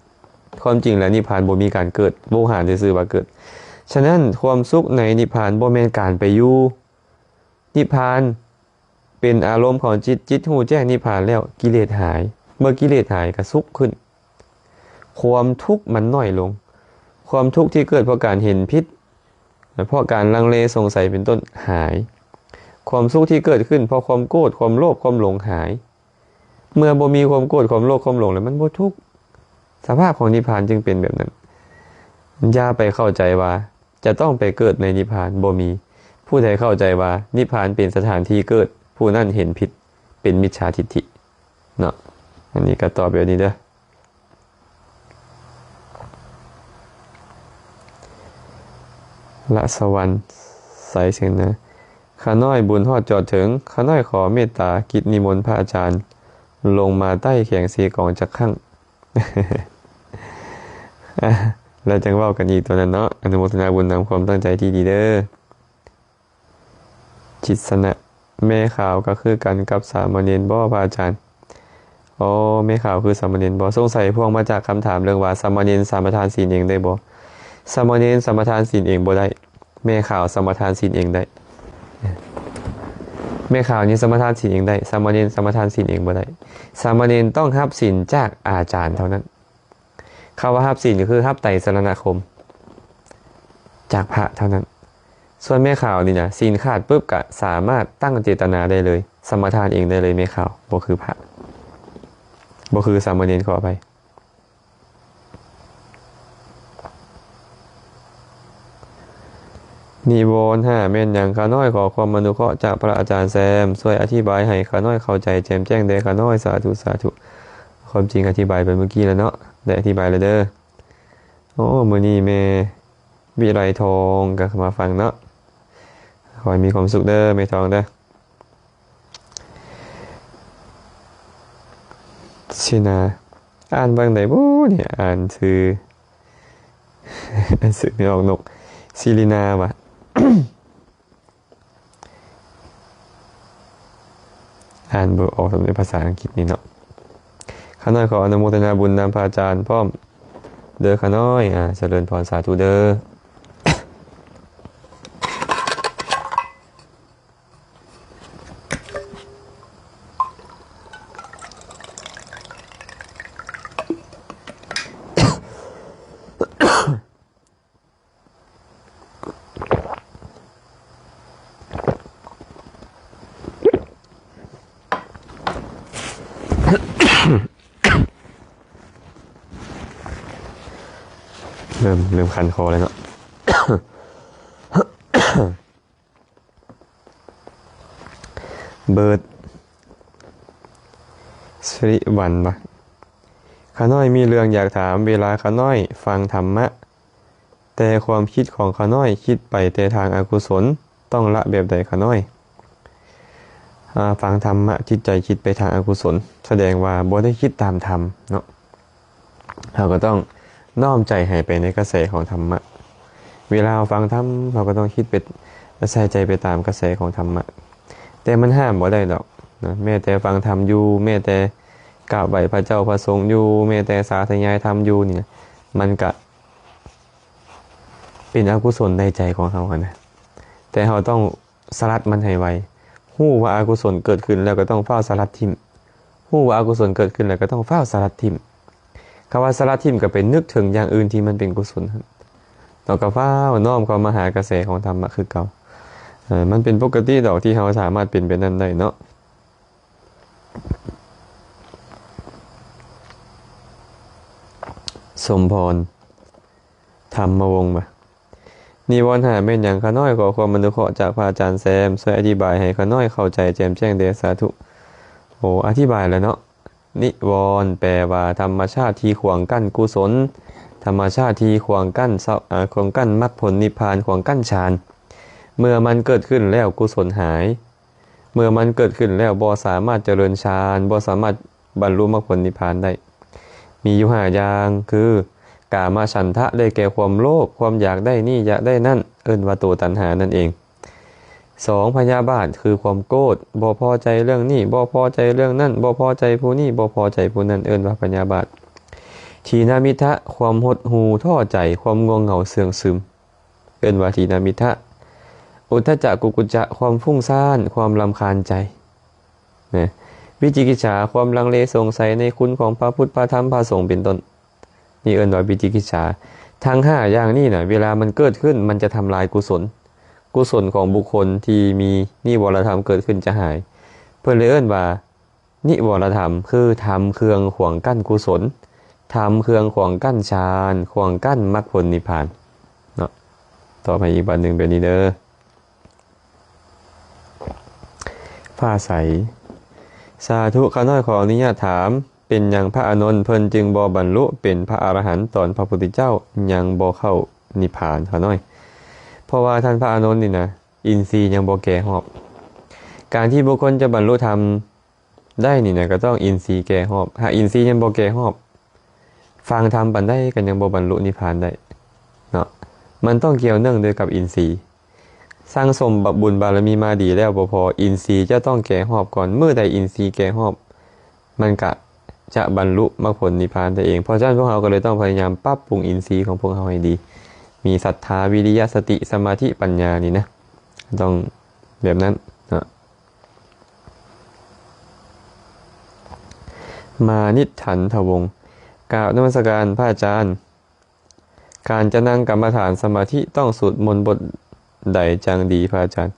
ความจริงแล้วนิพพานบ่มีการเกิดบ่หารซื่อๆว่าเกิดฉะนั้นความสุขในนิพพานบ่แม่นการไปอยู่นิพพานเป็นอารมณ์ของจิตหู้แจ้งนิพพานแล้วกิเลสหายเมื่อกิเลสหายก็สุขขึ้นความทุกข์มันน้อยลงความทุกข์ที่เกิดเพราะการเห็นผิดเพราะการลังเลสงสัยเป็นต้นหายความสุขที่เกิดขึ้นเพราะความโกรธความโลภความหลงหายเมื่อบ่มีความโกรธความโลภความหลงแล้วมันบ่ทุกข์สภาพของนิพพานจึงเป็นแบบนั้นอย่าไปเข้าใจว่าจะต้องไปเกิดในนิพพานบ่มีผู้ใดเข้าใจว่านิพพานเป็นสถานที่เกิดผู้นั้นเห็นผิดเป็นมิจฉาทิฏฐิเนาะอันนี้ก็ตอบแบบนี้เด้อละสวรรค์ใสเสียงนะข้าน้อยบุญฮอดจอดถึงข้าน้อยขอเมตตากิจนิมนต์พระอาจารย์ลงมาใต้แข่งสีกองจากข้าง แล้วจังเว้ากันอีกตัวนั้นเนาะอนุโมทนาบุญนำความตั้งใจที่ดีเด้อจิตสนะแม่ขาวก็คือกันกับสามเณรบ่พระอาจารย์อ๋อแม่ขาวคือสามเณรบ่สงสัยพวงมาจากคำถามเรื่องว่าสามเณรสามทานศีลเองได้บ่สามเณรสามทานศีลเองบ่ได้แม่ขาวสามทานศีลเองได้แม่ขาวนี่สามทานศีลเองได้สามเณรสามทานศีลเองบ่ได้สามเณรต้องรับศีลจากอาจารย์เท่านั้นคำว่ารับศีลก็คือรับไตรสรณคมจากพระเท่านั้นส่วนแม่ขาวนี่นะศีลขาดปุ๊บก็สามารถตั้งเจตนาได้เลยสมทานเองได้เลยแม่ขาวบ่คือพระบ่คือสามเณรขอไปนิวรณ์5แม่นหยังข้าน้อยขอความอนุเคราะห์จากพระอาจารย์แซมช่วยอธิบายให้ข้าน้อยเข้าใจแจ่มแจ้งได้ข้าน้อยสาธุสาธุความจริงอธิบายไปเมื่อกี้แล้วเนาะได้อธิบายแล้วเด้อโอ้มื้อนี้แม่วิไลทองก็มาฟังเนาะขอให้มีความสุขเด้อแม่ทองเด้อชินาอ่านเบิ่งได้บ่เนี่ยอ่านชื่อ อ่านชื่อนี่ออกนกศิรินาว่ะ อ่านบ่ออกสำเนียงภาษาอังกฤษนี่เนาะข้าน้อยขออนุโมทนาบุญนำพระอาจารย์พร้อมเด้อข้าน้อยเจริญพรสาธุเด้อ เริ่มคันคอเลยเนาะ เบิร์ดสิริวันปะข้าน้อยมีเรื่องอยากถามเวลาข้าน้อยฟังธรรมะแต่ความคิดของข้าน้อยคิดไปแต่ทางอกุศลต้องละแบบใดข้าน้อยฟังธรรมะจิตใจคิดไปทางอกุศลแสดงว่าบ่ได้คิดตามธรรมเนาะเราก็ต้องน้อมใจให้ไปในกระแสของธรรมะเวลาฟังธรรมเราก็ต้องคิดไปใส่ใจไปตามกระแสของธรรมะแต่มันห้ามบ่ได้หรอกนะแม้แต่ฟังธรรมอยู่แม้แต่กราบไหว้พระเจ้าพระสงฆ์อยู่แม้แต่สาธยายธรรมอยู่นี่นะมันก็เป็นอกุศลในใจของเรานะแต่เราต้องสลัดมันให้ไวฮู้ว่าอกุศลเกิดขึ้นแล้วก็ต้องเฝ้าสลัดทิ่มฮู้ว่าอกุศลเกิดขึ้นแล้วก็ต้องเฝ้าสลัดทิ่มคำว่าสลัดทิ่มก็เป็นนึกถึงอย่างอื่นที่มันเป็นกุศลเราก็เฝ้าน้อมเข้ามาหากระแสของธรรมะคือเก่ามันเป็นปกติดอกที่เราสามารถเป็นไปนั้นได้เนาะสมพรธรรมวงศ์มานิวรณ์5แม่นหยังข้าน้อยขอความอนุเคราะห์จากพระอาจารย์แซมช่วยอธิบายให้ข้าน้อยเข้าใจแจ่มแจ้งเดชสาธุโอ้อธิบายแล้วเนาะนิวรณ์แปลว่าธรรมชาติที่ขวางกั้นกุศลธรรมชาติที่ขวางกั้นขวางกั้นมรรคผลนิพพานขวางกั้นฌานเมื่อมันเกิดขึ้นแล้วกุศลหายเมื่อมันเกิดขึ้นแล้วบ่สามารถเจริญฌานบ่สามารถบรรลุมรรคผลนิพพานได้มีอยู่5อย่างคือ กามฉันทะได้แก่ความโลภความอยากได้นี่อยากได้นั่นเอิ้นว่าตัวตัณหานั่นเอง2พยาบาทคือความโกรธบ่พอใจเรื่องนี้บ่พอใจเรื่องนั้นบ่พอใจผู้นี้บ่พอใจผู้นั้นเอิ้นว่าพยาบาททีนามิทะความหดหู่ท้อใจความง่วงเหงาเสื่องซึมเอิ้นว่าทีนามิทะอุทธัจจะกุกุจจะความฟุ้งซ่านความรำคาญใจนะวิจิกิจฉาความลังเลสงสัยในคุณของพระพุทธพระธรรมพระสงฆ์เป็นต้นนี่เอิ้นว่าวิจิกิจฉาทั้ง5อย่างนี้นะเวลามันเกิดขึ้นมันจะทำลายกุศลของบุคคลที่มีนิวรธรรมเกิดขึ้นจะหายเพื่อเลยเอิ้นว่านิวรธรรมคือธรรมเครื่องขวางกั้นกุศลธรรมเครื่องขวางกั้นฌานขวางกั้นมรรคผลนิพพานเนาะต่อไปอีกบัดนึงเป็นนี้เด้อผ้าใสสาธุข้าน้อยขออนุญาตถามเป็นอย่างพระอานนท์เพิ่นจึงบ่บรรลุเป็นพระอรหันต์ตอนพระพุทธเจ้ายังบ่เข้านิพพานข้าน้อยเพราะว่าท่านพระอานนท์นี่นะอินทรีย์ยังบ่แก่ฮอบการที่บุคคลจะบรรลุธรรมได้นี่นะก็ต้องอินทรีย์แก่ฮอบหากอินทรีย์ยังบ่แก่ฮอบฟังธรรมปานใดก็ยังบ่บรรลุนิพพานได้เนาะมันต้องเกี่ยวเนื่องด้วยกับอินทรีย์สร้างสมบุญบารมีมาดีแล้วบ่พออินทรีย์จะต้องแก่ฮอบก่อนเมื่อใดอินทรีย์แก่ฮอบมันก็จะบรรลุมรรคผลนิพพานได้เองเพราะฉะนั้นพวกเราก็เลยต้องพยายามปรับปรุงอินทรีย์ของพวกเราให้ดีมีศรัทธาวิริยะสติสมาธิปัญญานี่นะต้องแบบนั้นนะมานิถันทวงศ์กล่าวนมัสการพระอาจารย์การจะนั่งกรรมฐานสมาธิต้องสวดมนต์บทใดจังดีพระอาจารย์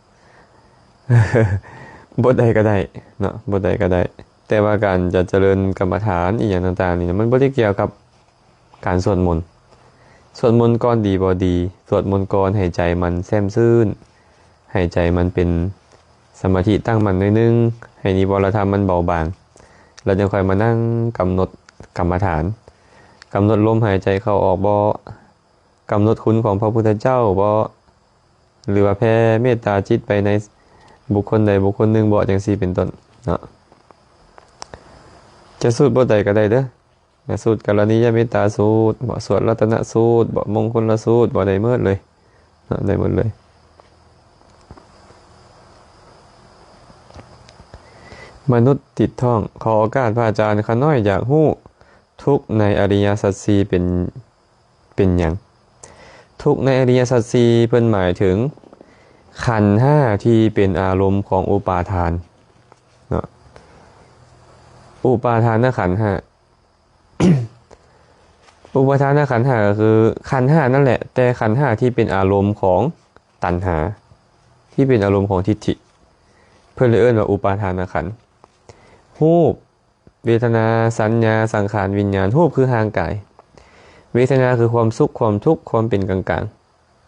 บทใดก็ได้เนาะบทใดก็ได้แต่ว่าการจะเจริญกรรมฐานอีกอย่างต่างๆนี่มันบ่ได้เกี่ยวกับการสวดมนต์ก่อนดีบ่ดีสวดมนต์ก่อนให้ใจมันแช่มชื่นให้ใจมันเป็นสมาธิตั้งมั่นนิดนึงให้นิวรธรรมมันเบาบางเราจะค่อยมานั่งกำหนดกรรมฐานกำหนดลมหายใจเข้าออกบ่กำหนดคุณของพระพุทธเจ้าบ่หรือว่าแผ่เมตตาจิตไปในบุคคลใดบุคคลหนึ่งบ่จังซี่เป็นต้นเนาะจะสูตรบทใดก็ได้เด้อสูตรกรณียเมตตาสูตรบ่สวดรัตนสูตรบ่มงคลสูตรบ่ได้หมดเลยเนาะได้หมดเลยมนุษย์ติดท่องขอโอกาสพระอาจารย์ข้าน้อยอยากฮู้ทุกข์ในอริยสัจสี่เป็นหยังทุกข์ในอริยสัจสี่เพิ่นหมายถึงขันธ์ห้าที่เป็นอารมณ์ของอุปาทานเนาะอุปาทานขันธ์ห้า อุปาทานขันธ์ห้าก็คือขันธ์ห้านั่นแหละแต่ขันธ์ห้าที่เป็นอารมณ์ของตัณหาที่เป็นอารมณ์ของทิฏฐิเพิ่นเลยเอิ้นว่าอุปาทานขันธ์รูปเวทนาสัญญาสังขารวิญญาณรูปคือทางกายเวทนาคือความสุขความทุกข์ความเป็นกลาง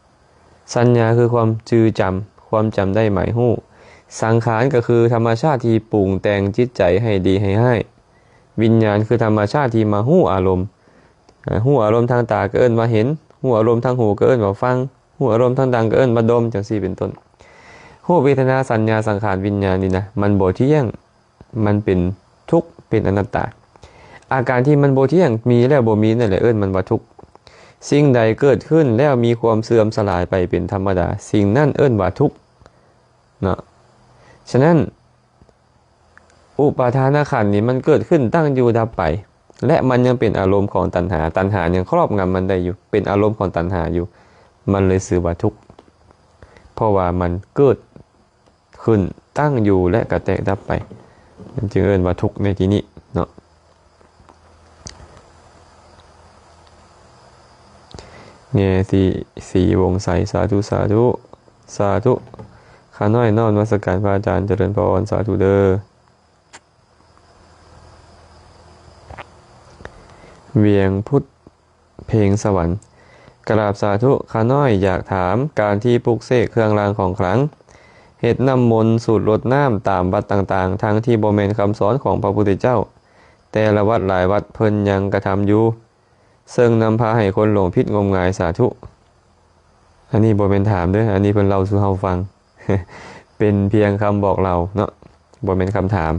ๆสัญญาคือความจือจำความจำได้หมายรู้สังขารก็คือธรรมชาติที่ปรุงแต่งจิตใจให้ดีให้วิญญาณคือธรรมชาติที่มารู้อารมณ์ทางตาก็เอิ้นว่าเห็นรู้อารมณ์ทางหูก็เอิ้นว่าฟังรู้อารมณ์ทางดังก็เอิ้นว่าดมจังซี่เป็นต้นรู้เวทนาสัญญาสังขารวิญญาณนี่นะมันบ่เที่ยงมันเป็นทุกข์เป็นอนัตตาอาการที่มันบ่เที่ยงมีแล้วบ่มีนั่นแหละเอิ้นมันว่าทุกข์สิ่งใดเกิดขึ้นแล้วมีความเสื่อมสลายไปเป็นธรรมดาสิ่งนั้นเอิ้นว่าทุกข์เนาะฉะนั้นอุปาทานขันธ์นี่มันเกิดขึ้นตั้งอยู่ดับไปและมันยังเป็นอารมณ์ของตัณหายังครอบงำมันได้อยู่เป็นอารมณ์ของตัณหาอยู่มันเลยชื่อว่าทุกข์เพราะว่ามันเกิดขึ้นตั้งอยู่และกระแตกดับไปมันจึงเอิ้นว่าทุกข์ในที่นี้เนาะเนี่ยสีวงใสสาธุสาธุสาธุข้าน้อยนมัสการพระอาจารย์เจริญพรสาธุเด้อเวียงพุทธเพลงสวรรค์กราบสาธุข้าน้อยอยากถามการที่ปลุกเสกเครื่องรางของขลังเฮ็ดน้ำมนต์สูตรรดน้ำตามวัดต่างๆทั้งที่บ่แม่นคำสอนของพระพุทธเจ้าแต่ละวัดหลายวัดเพิ่นยังกระทำอยู่ซึ่งนำพาให้คนหลงผิดงมงายสาธุอันนี้บ่แม่นถามเด้ออันนี้เพิ่นเล่าสู่เฮาฟัง เป็นเพียงคำบอกเราเนาะบ่แม่นคำถาม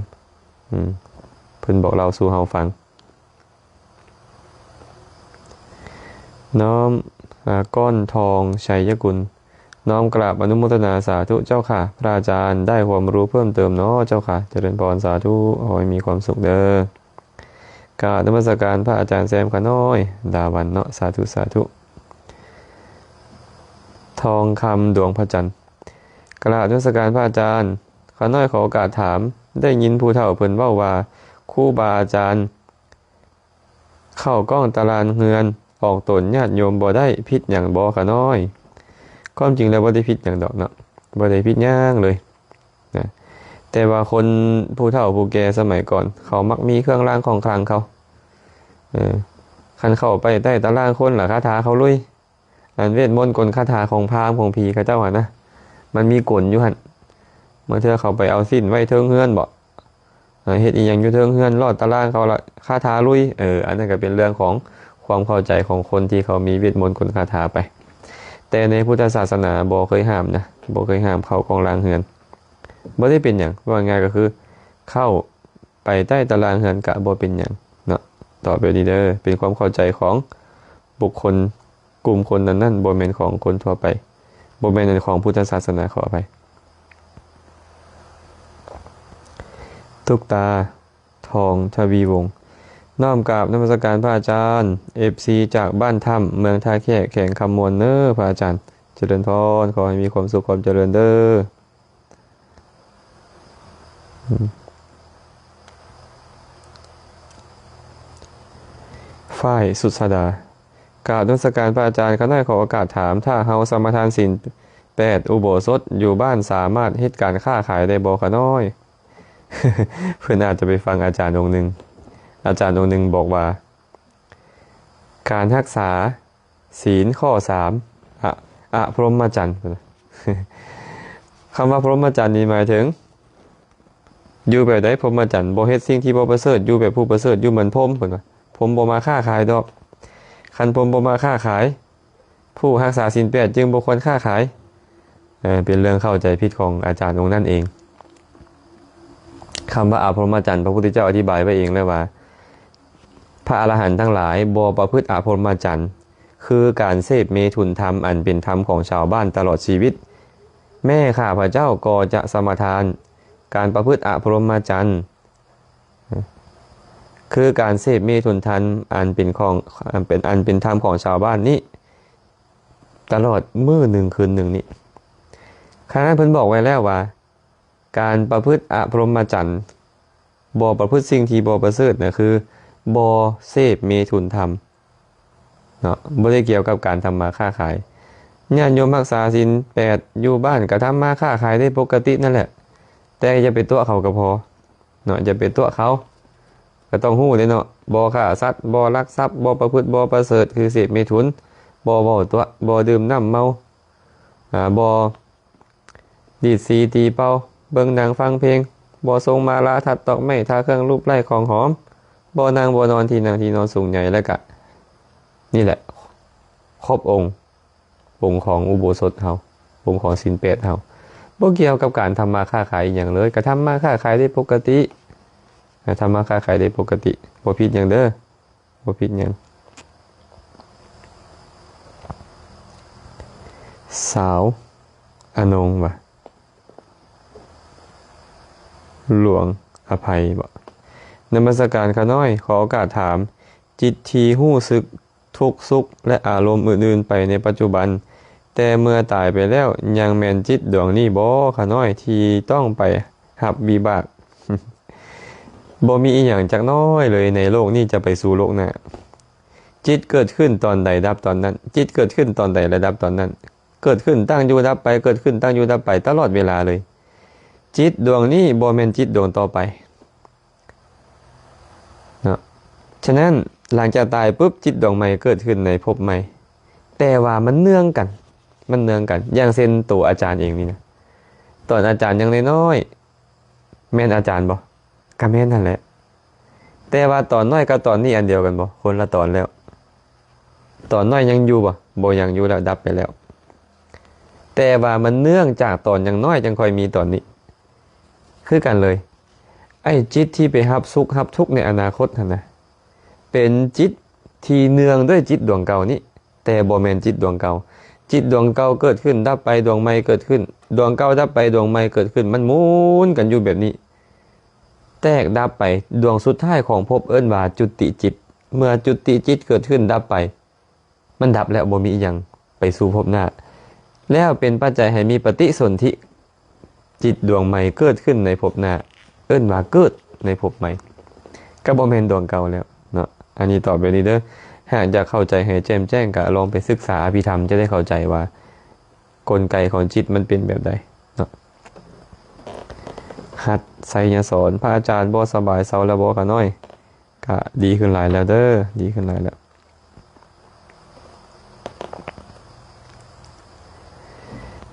เพิ่นบอกเราสู่เฮาฟัง น้อมก้อนทองชัยกุลน้อมกราบอนุโมทนาสาธุเจ้าค่ะพระอาจารย์ได้ความรู้เพิ่มเติมเนาะเจ้าค่ะเจริญพรสาธุขอให้มีความสุขเด้อกราบนมัสการพระอาจารย์แซมขน้อยดาวันเนาะสาธุสาธุทองคำดวงพระจันทร์กราบนมัสการพระอาจารย์ขน้อยขอโอกาสถามได้ยินผู้เฒ่าเพิ่นเว้าว่าครูบาอาจารย์เข้ากล้องตารางเฮือนออกตนญาติโยมบ่ได้ผิดอย่างบ่ขน้อยความจริงแล้วบ่ได้ผิดอย่างดอกเนาะบ่ได้ผิดย่างเลยนะแต่ว่าคนผู้เฒ่าผู้แก่สมัยก่อนเขามักมีเครื่องรางของขลังเขาคันเข้าไปใต้ตารางคนล่ะคาถาเขาลุยอันเวทมนต์กลคาถาของพราหมณ์ของผีเขาเจ้าหั่นนะมันมีกลอยู่หั่นเมื่อเธอเขาไปเอาสิ้นไว้เทิงเฮือนบ่เฮ็ดอีหยังอยู่เทิงเฮือนรอดตารางเขาละคาถาลุยอันนั้นก็เป็นเรื่องของความเข้าใจของคนที่เขามีเวทมนต์กลคาถาไปแต่ในพุทธศาสนาบ่เคยห้ามนะบ่เคยห้ามเข้ากองรางเฮือนบ่ได้เป็นหยังว่าง่ายก็คือเข้าไปใต้ตารางเฮือนก็บ่เป็นหยังเนาะต่อไปนี้เด้อเป็นความเข้าใจของบุคคลกลุ่มคนนั้นบ่แม่นของคนทั่วไปบ่แม่นของพุทธศาสนาขออภัยตุกตาทองทวีวงศ์น้อมกราบนมัสการพระอาจารย์ FC จากบ้านถ้ำเมืองท่าแขกแข่งคำมวลเน้อพระอาจารย์เจริญพรขอให้มีความสุขความเจริญเด้อฝ่ายสุดสดากราบนมัสการพระอาจารย์ขณะขอโอกาสถามถ้าเฮาสมทานศีล8อุโบสถอยู่บ้านสามารถเฮ็ดการค้าขายได้บ่คะน้อย เพื่อนอาจจะไปฟังอาจารย์องค์หนึ่งอาจารย์องค์หนึ่งบอกว่าการรักษาศีลข้อ3พรหมจรรย์ คำว่าพรหมจรรย์นี่หมายถึงอยู่แบบใดพรหมจรรย์บ่เฮ็ดสิ่งที่บ่ประเสริฐอยู่แบบผู้ประเสริฐอยู่เหมือนพรหมเพิ่นว่าพรหมบ่มาค้าขายดอกคันพรหมบ่มาค้าขายผู้รักษาศีล8จึงบ่ควรค้าขายเป็นเรื่องเข้าใจผิดของอาจารย์องค์นั่นเองคำว่าอภรหมจรรย์พระพุทธเจ้าอธิบายไว้เองเลยว่าพระอรหันต์ทั้งหลายบ่ประพฤติอภรหมจรรย์คือการเสพเมถุนธรรมอันเป็นธรรมของชาวบ้านตลอดชีวิตแม่ข้าพระเจ้าก็จะสมทานการประพฤติอภรหมจรรย์คือการเสพเมถุนธรรมอันเป็นธรรมของชาวบ้านนี้ตลอดมื้อหนึ่งคืนหนึ่งนี้ครั้งนั้นเพิ่นบอกไว้แล้วว่าการประพฤติอภรหมจรรย์บ่ประพฤติสิ่งที่บ่ประเสริฐนะคือบ่เสพเมถุนธรรมเนาะบ่ได้เกี่ยวกับการทำมาค้าขายญาติโยมรักษาศีล8อยู่บ้านก็ทำมาค้าขายได้ปกตินั่นแหละแต่อย่าไปตัวเขาก็พอเนาะอย่าไปตัวเขาก็ต้องฮู้เด้เนาะบ่ฆ่าสัตว์บ่ลักทรัพย์บ่ประพฤติบ่ประเสริฐคือเสพเมถุนบ่เว้าตัวบ่ดื่มน้ำเมาบ่ดีดสีตีเป่าเบิ่งหนังฟังเพลงบ่ทรงมาลาทัดดอกไม้ทาเครื่องรูปไล้ของหอมบ่นางบ่นอนที่นางที่นอนสูงใหญ่แล้วก็นี่แหละครบองค์ของอุโบสถเฮาองค์ของศีล8เฮาบ่เกี่ยวกับการทำมาค้าขายอย่างเลยก็ทำมาค้าขายได้ปกติทำมาค้าขายได้ปกติบ่ผิดหยังเด้อบ่ผิดหยังสาวอนงว่ะหลวงอภัยบ่นมัสการข้าน้อยขอโอกาสถามจิตที่รู้สึกทุกข์สุขและอารมณ์อื่นๆไปในปัจจุบันแต่เมื่อตายไปแล้วยังแม่นจิตดวงนี้บ่ข้าน้อยที่ต้องไปรับวิบาก บ่มีอีหยังจักน้อยเลยในโลกนี้จะไปสู่โลกหน้าจิตเกิดขึ้นตอนใดดับตอนนั้นจิตเกิดขึ้นตอนใดและดับตอนนั้นเกิดขึ้นตั้งอยู่ดับไปเกิดขึ้นตั้งอยู่ดับไปตลอดเวลาเลยจิตดวงนี้บ่แม่นจิตดวงต่อไปเนาะฉะนั้นหลังจากตายปุ๊บจิตดวงใหม่เกิดขึ้นในภพใหม่แต่ว่ามันเนื่องกันอย่างเช่นตัวอาจารย์เองนี่นะตอนอาจารย์ยังน้อยๆแม่นอาจารย์บ่ก็แม่นนั่นแหละแต่ว่าตอนน้อยกับตอนนี้อันเดียวกันบ่คนละตอนแล้วตอนน้อยยังอยู่บ่ยังอยู่แล้วดับไปแล้วแต่ว่ามันเนื่องจากตอนยังน้อยจังค่อยมีตอนนี้คือกันเลยไอ้จิตที่ไปรับสุขรับทุกข์ในอนาคตนั่นนะเป็นจิตที่เนื่องด้วยจิตดวงเก่านี้ แต่บ่แม่นจิตดวงเก่าจิตดวงเก่าเกิดขึ้นดับไปดวงใหม่เกิดขึ้นดวงเก่าดับไปดวงใหม่เกิดขึ้นมันหมุนกันอยู่แบบนี้แตกดับไปดวงสุดท้ายของภพเอิ้นว่าจุติจิตเมื่อจุติจิตเกิดขึ้นดับไปมันดับแล้วบ่มีอีหยังไปสู่ภพหน้าแล้วเป็นปัจจัยให้มีปฏิสนธิจิตดวงใหม่เกิดขึ้นในภพหน้าเอิ้นว่าเกิดในภพใหม่ก็บ่แม่นดวงเก่าแล้วเนาะอันนี้ตอบไปนี้เด้อหากอยากเข้าใจให้แจ่มแจ้งก็ลองไปศึกษาอภิธรรมจะได้เข้าใจว่ากลไกของจิตมันเป็นแบบใดเนาะหัดไสยสอนพระอาจารย์บ่สบายเซาแล้วบ่ก็น้อยก็ดีขึ้นหลายแล้วเด้อดีขึ้นหลายแล้ว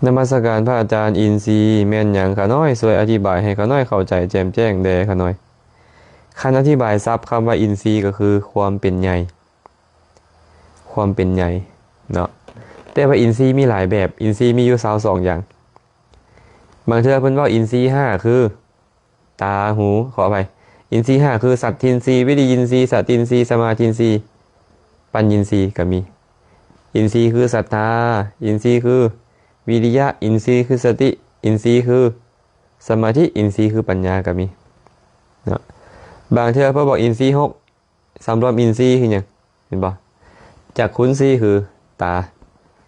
นมัสการพระอาจารย์อินทรีย์แม่นหยังขาน้อยช่วยอธิบายให้ขาน้อยเข้าใจแจ่มแจ้งแด่ขาน้อยคันอธิบายซับคำว่าอินทรีย์ก็คือความเป็นใหญ่ความเป็นใหญ่เนาะแต่ว่าอินทรีย์มีหลายแบบอินทรีย์มีอยู่22อย่างบางเทื่อเพิ่นว่าอินทรีย์5คือตาหูขออภัยอินทรีย์5คือสัตทินทรีย์วิริยินทรีย์สัตตินทรีย์สมาธินทรีย์ปัญญินทรีย์ก็มีอินทรีย์คือศรัทธาอินทรีย์คือวิริยะอินทรีย์คือสติอินทรีย์คือสมาธิอินทรีย์คือปัญญาก็มีเนาะบางเทื่อเพิ่นบอกอินทรีย์6สำรวมอินทรีย์คือหยังเห็นบ่จักขุนทรีย์คือตา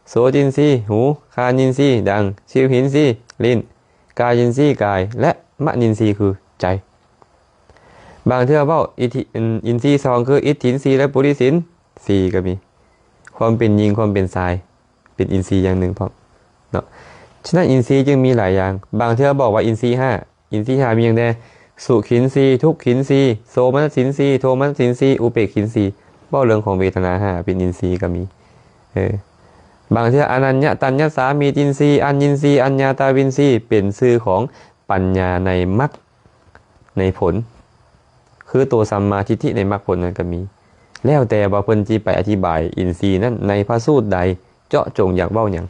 โสตินทรีย์หูคานินทรีย์ดังชิวหินทรีย์ลิ้นกายินทรีย์กายและมนินทรีย์คือใจบางเทื่อเว้าอินทรีย์2คืออิทธินทรีย์และปุริสิน4ก็มีความเป็นหญิงความเป็นชายเป็นอินทรีย์อย่างหนึ่งพร้อมเนาะฉะนั้นอินทรีย์จึงมีหลายอย่างบางเทื่อบอกว่าอินทรีย์5อินทรีย์5มีอย่างใดสุขินทรีย์ทุกขินทรีย์โสมนัสสินทรีย์โทมนัสสินทรีย์อุเบกขินทรีย์เว้าเรื่องของเวทนา5เป็นอินทรีย์ก็มีบางเทื่ออนัญญตัญญสามีตินทรีย์อัญญินทรีย์อัญญาตาวินทรีย์เป็นชื่อของปัญญาในมรรคในผลคือตัวสัมมาทิฏฐิในมรรคผลนั้นก็มีแล้วแต่ว่าเพิ่นสิไปอธิบายอินทรีย์นั้นในพระสูตรใดเจาะจงอยากเว้าหยัง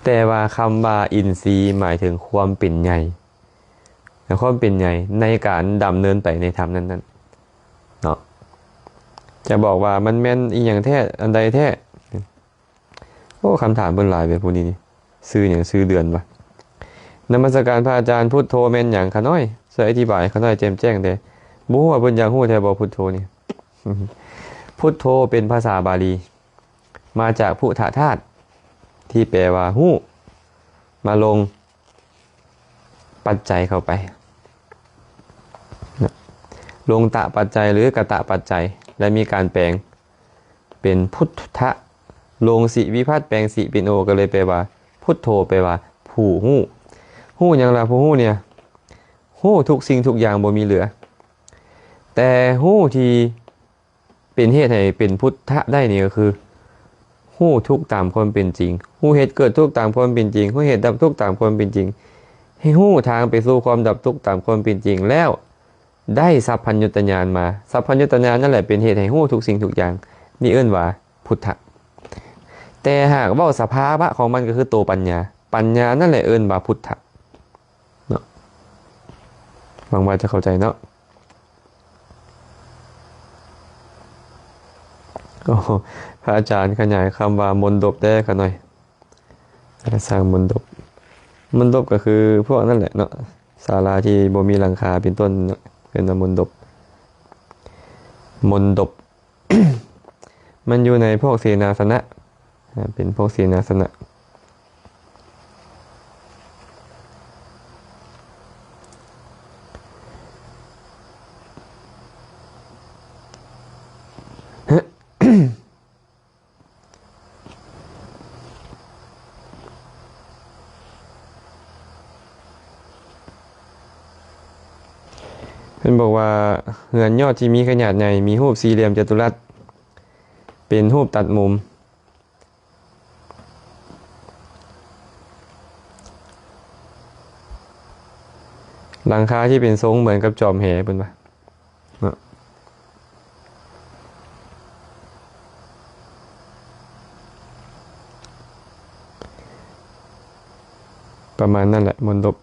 แต่ว่าคำว่าอินทรีย์หมายถึงความเป็นใหญ่และความเป็นใหญ่ในการดำเนินไปในธรรมนั้นๆเนาะจะบอกว่ามันแม่นอีหยังแท้อันใดแท้โอ้คำถามเพิ่นหลายแบบพวกนี้นี่ซื้อหยังซื้อเดือนวะนมัสการพระอาจารย์พุทโธแม่นหยังขาน้อยช่วยอธิบายขาน้อยแจ่มแจ้งเด้บ่ฮู้ว่าเพิ่นอยากฮู้แท้บ่พุทโธนี่ พุทโธเป็นภาษาบาลีมาจากพุทธธาตุที่แปลว่าฮู้มาลงปัจจัยเข้าไปลงตะปัจจัยหรือกตะปัจจัยและมีการแปลงเป็นพุทธะลงสิวิภัตแปลงสิเป็นโอก็เลยแปลว่าพุทโธแปลว่าผู้ฮู้ฮู้หยังล่ะผู้ฮู้เนี่ยฮู้ทุกสิ่งทุกอย่างบ่มีเหลือแต่ฮู้ที่เป็นเหตุให้เป็นพุทธะได้นี่ก็คือฮู้ทุกตามความเป็นจริงฮู้เหตุเกิดทุกตามความเป็นจริงฮู้เหตุดับทุกตามความเป็นจริงให้ฮู้ทางไปสู่ความดับทุกข์ตามความเป็นจริงแล้วได้สัพพัญญุตญาณมาสัพพัญญุตญาณนั่นแหละเป็นเหตุให้ฮู้ทุกสิ่งทุกอย่างนี่เอิ้นว่าพุทธะแต่หากว่าสภาวะของมันก็คือตัวปัญญาปัญญานั่นแหละเอิ้นว่าพุทธะเนาะหวังว่าจะเข้าใจเนาะโอ้พระอาจารย์ขยายคำว่ามนดบได้กันหน่อยสร้างมนดบมนดบก็คือพวกนั่นแหละเนาะศาลาที่บ่มีหลังคาเป็นต้นเป็นมนดบมนดบ มันอยู่ในพวกเสนาสนะเป็นพวกเสนาสนะเพิ่นบอกว่าเรือนยอดที่มีขนาดใหญ่มีรูปสี่เหลี่ยมจัตุรัสเป็นรูปตัดมุมหลังคาที่เป็นทรงเหมือนกับจอมแหเพิ่นว่าประมาณนั่นแหละมนดบ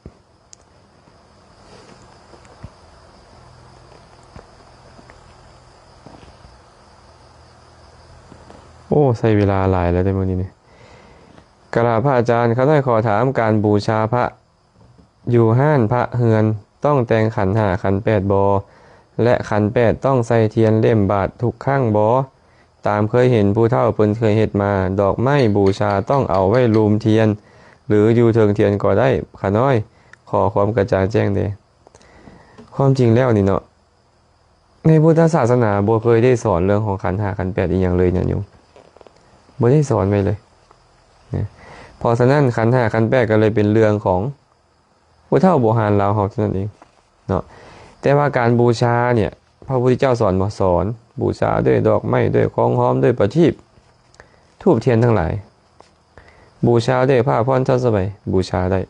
โอ้ใช้เวลาหลายแล้วได้มื้อนี้นี่กราบพระอาจารย์เขาได้ขอถามการบูชาพระอยู่ห้านพระเฮือนต้องแต่งขันห้าขันแปดบ่และขันแปดต้องใส่เทียนเล่มบาททุกข้างบ่ตามเคยเห็นผู้เฒ่าเพิ่นเคยเฮ็ดมาดอกไม้บูชาต้องเอาไว้ลูมเทียนหรืออยู่เทิงเทียนก็ได้ขาน้อยขอความกระจ่างแจ้งเด้ความจริงแล้วนี่เนาะในพุทธศาสนาบ่เคยได้สอนเรื่องของขันธ์ห้าขันธ์แปดอีหยังเลยเนี่ยโยมบ่ได้สอนไว้เลยนะเพราะฉะนั้นขันธ์ห้าขันธ์แปดก็เลยเป็นเรื่องของผู้เฒ่าโบราณเราเฮาเท่านั้นเองเนาะแต่ว่าการบูชาเนี่ยพระพุทธเจ้าสอนบ่สอนบูชาด้วยดอกไม้ด้วยของหอมด้วยประทีปธูปเทียนทั้งหลายบูชาด้วยผ้าพรเจ้าสบายบูชาได้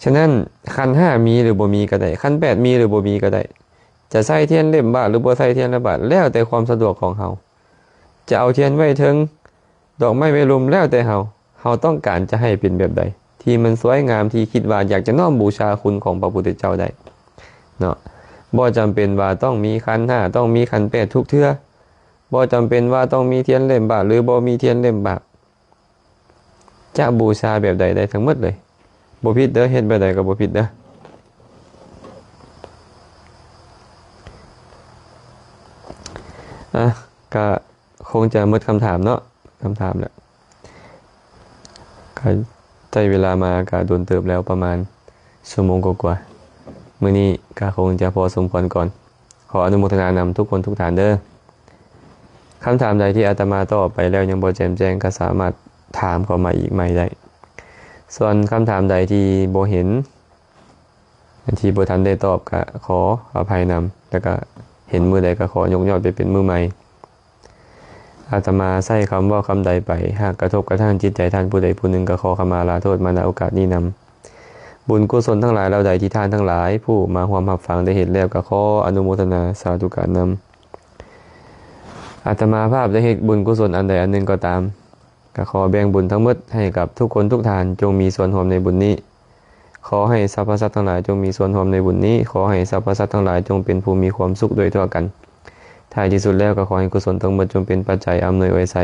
ฉะนั้นขันธ์ห้ามีหรือบ่มีก็ได้ขันธ์แปดมีหรือบ่มีก็ได้จะใส่เทียนเล่มบาทหรือบ่ใส่เทียนละบาทแล้วแต่ความสะดวกของเฮาจะเอาเทียนไว้ถึงดอกไม้ไว้รุมแล้วแต่เฮาต้องการจะให้เป็นแบบใดที่มันสวยงามที่คิดว่าอยากจะน้อมบูชาคุณของพระพุทธเจ้าได้เนาะบ่จำเป็นว่าต้องมีขันธ์ห้าต้องมีขันธ์แปดทุกเทื่อบ่จำเป็นว่าต้องมีเทียนเล่มบาทหรือบ่มีเทียนเล่มบาทจะบูชาแบบใดได้ทั้งหมดเลยบ่ผิดเด้อเฮ็ดแบบใดก็บ่ผิดเด้อก็คงจะหมดคำถามเนาะคำถามแหละก็ใช้เวลามาก็โดนเติบแล้วประมาณชั่วโมงกว่าๆมื้อนี้ก็คงจะพอสมควรก่อนขออนุโมทนานำทุกคนทุกท่านเด้อคำถามใดที่อาตมาตอบไปแล้วยังบ่แจ่มแจ้งก็สามารถถามเข้ามาอีกใหม่ได้ส่วนคำถามใดที่บ่เห็นที่บ่ทันได้ตอบก็ขออภัยนำแล้วก็เห็นมือใดก็ขอยกยอดไปเป็นมือใหม่อาตมาใส่คำว่าคำใดไปหากกระทบกระทั่งจิตใจท่านผู้ใดผู้หนึ่งก็ขอขมาลาโทษมาณโอกาสนี้นำบุญกุศลทั้งหลายเราใดที่ท่านทั้งหลายผู้มาร่วมรับฟังได้เห็นแล้วก็ขออนุโมทนาสาธุการนำอาตมาภาพได้เฮ็ดบุญกุศลอันใดอันหนึ่งก็ตามก็ขอแบ่งบุญทั้งหมดให้กับทุกคนทุกท่านจงมีส่วนร่วมในบุญนี้ขอให้สรรพสัตว์ทั้งหลายจงมีส่วนร่วมในบุญนี้ขอให้สรรพสัตว์ทั้งหลายจงเป็นผู้มีความสุขโดยทั่วกันท้ายที่สุดแล้วก็ขอให้กุศลทั้งหมดจงเป็นปัจจัยอำนวยอวยไส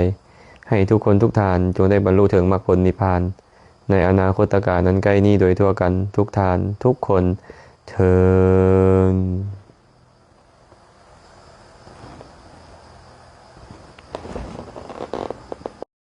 ให้ทุกคนทุกท่านจงได้บรรลุถึงมรรคผลนิพพานในอนาคตการนั้นใกล้นี้โดยทั่วกันทุกท่านทุกคนเทอญ